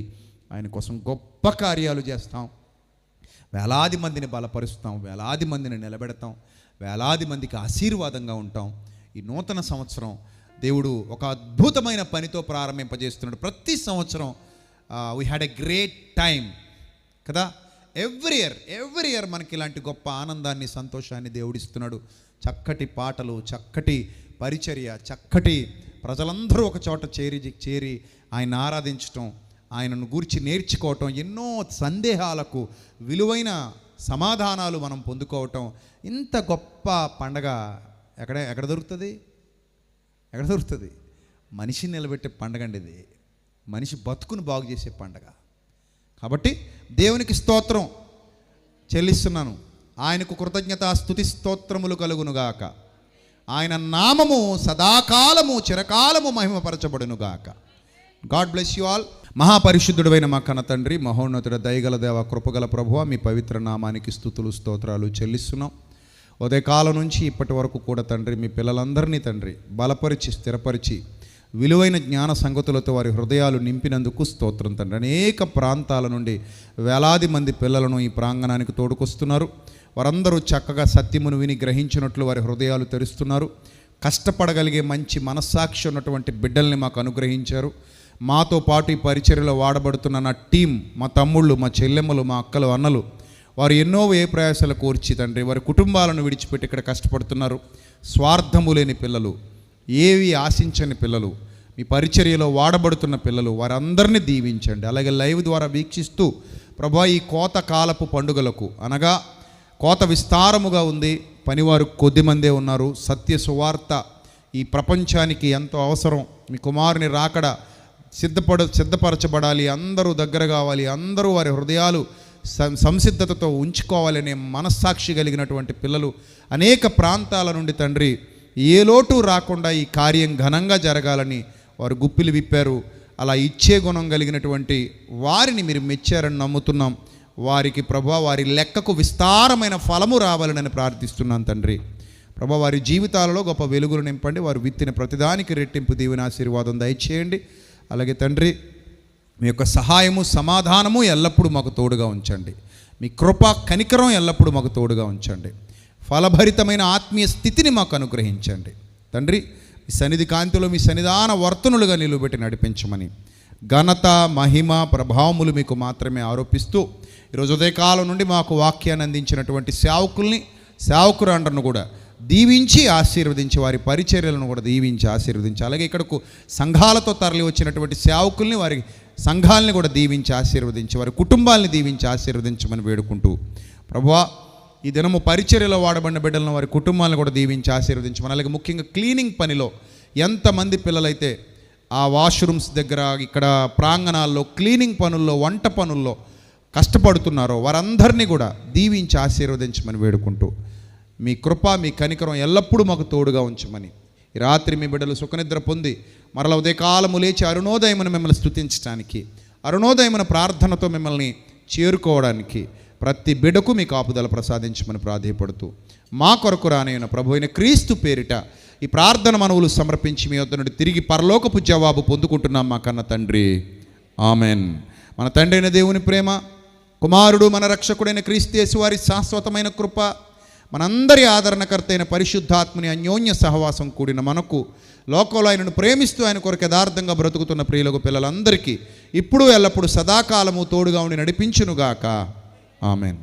ఆయన కోసం గొప్ప కార్యాలు చేస్తాం. వేలాది మందిని బలపరుస్తాం, వేలాది మందిని నిలబెడతాం, వేలాది మందికి ఆశీర్వాదంగా ఉంటాం. ఈ నూతన సంవత్సరం దేవుడు ఒక అద్భుతమైన పనితో ప్రారంభింపజేస్తున్నాడు. ప్రతి సంవత్సరం we had a great time కదా. ఎవ్రీ ఇయర్ మనకి ఇలాంటి గొప్ప ఆనందాన్ని, సంతోషాన్ని దేవుడిస్తున్నాడు. చక్కటి పాటలు, చక్కటి పరిచర్య, చక్కటి ప్రజలందరూ ఒక చోట చేరి ఆయన ఆరాధించటం, ఆయనను గూర్చి నేర్చుకోవటం, ఎన్నో సందేహాలకు విలువైన సమాధానాలు మనం పొందుకోవటం. ఇంత గొప్ప పండగ ఎక్కడ దొరుకుతుంది? మనిషిని నిలబెట్టే పండగ అండి ఇది. మనిషి బతుకును బాగు చేసే పండగ. కాబట్టి దేవునికి స్తోత్రం చెల్లిస్తున్నాను. ఆయనకు కృతజ్ఞత స్తుతి స్తోత్రములు కలుగునుగాక. ఆయన నామము సదాకాలము చిరకాలము మహిమపరచబడునుగాక. God bless you all. మహాపరిశుద్ధుడైన మా కన్న తండ్రి, మహోన్నతుడ, దయగల దేవ, కృపగల ప్రభువా, మీ పవిత్ర నామానికి స్తుతులు స్తోత్రాలు చెల్లిస్తున్నాం. ఉదయకాలం నుంచి ఇప్పటి వరకు కూడా తండ్రి, మీ పిల్లలందరినీ తండ్రి బలపరిచి, స్థిరపరిచి, విలువైన జ్ఞాన సంగతులతో వారి హృదయాలు నింపినందుకు స్తోత్రం తండ్రి. అనేక ప్రాంతాల నుండి వేలాది మంది పిల్లలను ఈ ప్రాంగణానికి తోడుకొస్తున్నారు. వారందరూ చక్కగా సత్యమును విని గ్రహించినట్లు వారి హృదయాలు తెరుస్తున్నారు. కష్టపడగలిగే మంచి మనస్సాక్షి ఉన్నటువంటి బిడ్డల్ని మాకు అనుగ్రహించారు. మాతో పాటు ఈ పరిచర్యలో వాడబడుతున్న నా టీం, మా తమ్ముళ్ళు, మా చెల్లెమ్మలు, మా అక్కలు, అన్నలు, వారు ఎన్నో ప్రయాసాలు కోర్చి తండ్రి వారి కుటుంబాలను విడిచిపెట్టి ఇక్కడ కష్టపడుతున్నారు. స్వార్థము లేని పిల్లలు, ఏవి ఆశించని పిల్లలు, మీ పరిచర్యలో వాడబడుతున్న పిల్లలు, వారందరినీ దీవించండి. అలాగే లైవ్ ద్వారా వీక్షిస్తూ ప్రభా ఈ కోత కాలపు పండుగలకు, అనగా కోత విస్తారముగా ఉంది, పనివారు కొద్దిమందే ఉన్నారు. సత్య సువార్త ఈ ప్రపంచానికి ఎంతో అవసరం. మీ కుమారుని రాకడ సిద్ధపరచబడాలి, అందరూ దగ్గర కావాలి, అందరూ వారి హృదయాలు సంసిద్ధతతో ఉంచుకోవాలనే మనస్సాక్షి కలిగినటువంటి పిల్లలు అనేక ప్రాంతాల నుండి తండ్రి ఏ లోటు రాకుండా ఈ కార్యం ఘనంగా జరగాలని వారు గుప్పిలు విప్పారు. అలా ఇచ్చే గుణం కలిగినటువంటి వారిని మీరు మెచ్చారని నమ్ముతున్నాం. వారికి ప్రభా వారి లెక్కకు విస్తారమైన ఫలము రావాలని ప్రార్థిస్తున్నాను తండ్రి. ప్రభా వారి జీవితాలలో గొప్ప వెలుగులు నింపండి. వారు విత్తిన ప్రతిదానికి రెట్టింపు దీవెన ఆశీర్వాదం దయచేయండి. అలాగే తండ్రి మీ యొక్క సహాయము, సమాధానము ఎల్లప్పుడూ మాకు తోడుగా ఉంచండి. మీ కృప, కనికరం ఎల్లప్పుడూ మాకు తోడుగా ఉంచండి. ఫలభరితమైన ఆత్మీయ స్థితిని మాకు అనుగ్రహించండి తండ్రి. మీ సన్నిధి కాంతిలో మీ సన్నిధాన వర్తనులుగా నిలువబెట్టి నడిపించమని ఘనత, మహిమ, ప్రభావములు మీకు మాత్రమే ఆరోపిస్తూ ఈరోజు ఉదయకాలం నుండి మాకు వాక్యాన్ని అందించినటువంటి సేవకుల్ని, సేవకురాండ్రను కూడా దీవించి ఆశీర్వదించి, వారి పరిచర్యలను కూడా దీవించి ఆశీర్వదించి, అలాగే ఇక్కడకు సంఘాలతో తరలి వచ్చినటువంటి సేవకుల్ని, వారి సంఘాలని కూడా దీవించి ఆశీర్వదించి, వారి కుటుంబాలని దీవించి ఆశీర్వదించమని వేడుకుంటూ ప్రభువా ఈ దినము పరిచర్యలో వాడబడిన బిడ్డలను, వారి కుటుంబాలను కూడా దీవించి ఆశీర్వదించమని, అలాగే ముఖ్యంగా క్లీనింగ్ పనిలో ఎంతమంది పిల్లలైతే ఆ వాష్రూమ్స్ దగ్గర, ఇక్కడ ప్రాంగణాల్లో, క్లీనింగ్ పనుల్లో, వంట పనుల్లో కష్టపడుతున్నారో వారందరినీ కూడా దీవించి ఆశీర్వదించమని వేడుకుంటూ మీ కృప, మీ కనికరం ఎల్లప్పుడూ మాకు తోడుగా ఉంచమని, ఈ రాత్రి మీ బిడ్డలు సుఖనిద్ర పొంది మరల ఉదయకాలము లేచి అరుణోదయమును మిమ్మల్ని స్తుతించడానికి, అరుణోదయమున ప్రార్థనతో మిమ్మల్ని చేరుకోవడానికి ప్రతి బిడ్డకు మీ కాపుదల ప్రసాదించమని ప్రాధేయపడుతూ మా కొరకు రానైన ప్రభు అయిన క్రీస్తు పేరిట ఈ ప్రార్థన మనవులు సమర్పించి మీ వద్ద నుండి తిరిగి పరలోకపు జవాబు పొందుకుంటున్నాం మా కన్న తండ్రి. ఆమెన్. మన తండ్రి అయిన దేవుని ప్రేమ, కుమారుడు మన రక్షకుడైన క్రీస్తు యేసు వారి శాశ్వతమైన కృప, మనందరి ఆదరణకర్త అయిన పరిశుద్ధాత్మని అన్యోన్య సహవాసం కూడిన మనకు, లోకంలో ఆయనను ప్రేమిస్తూ ఆయన కొరకు యథార్థంగా బ్రతుకుతున్న ప్రియులకు పిల్లలందరికీ ఇప్పుడు ఎల్లప్పుడూ సదాకాలము తోడుగా ఉండి నడిపించునుగాక. ఆమెన్.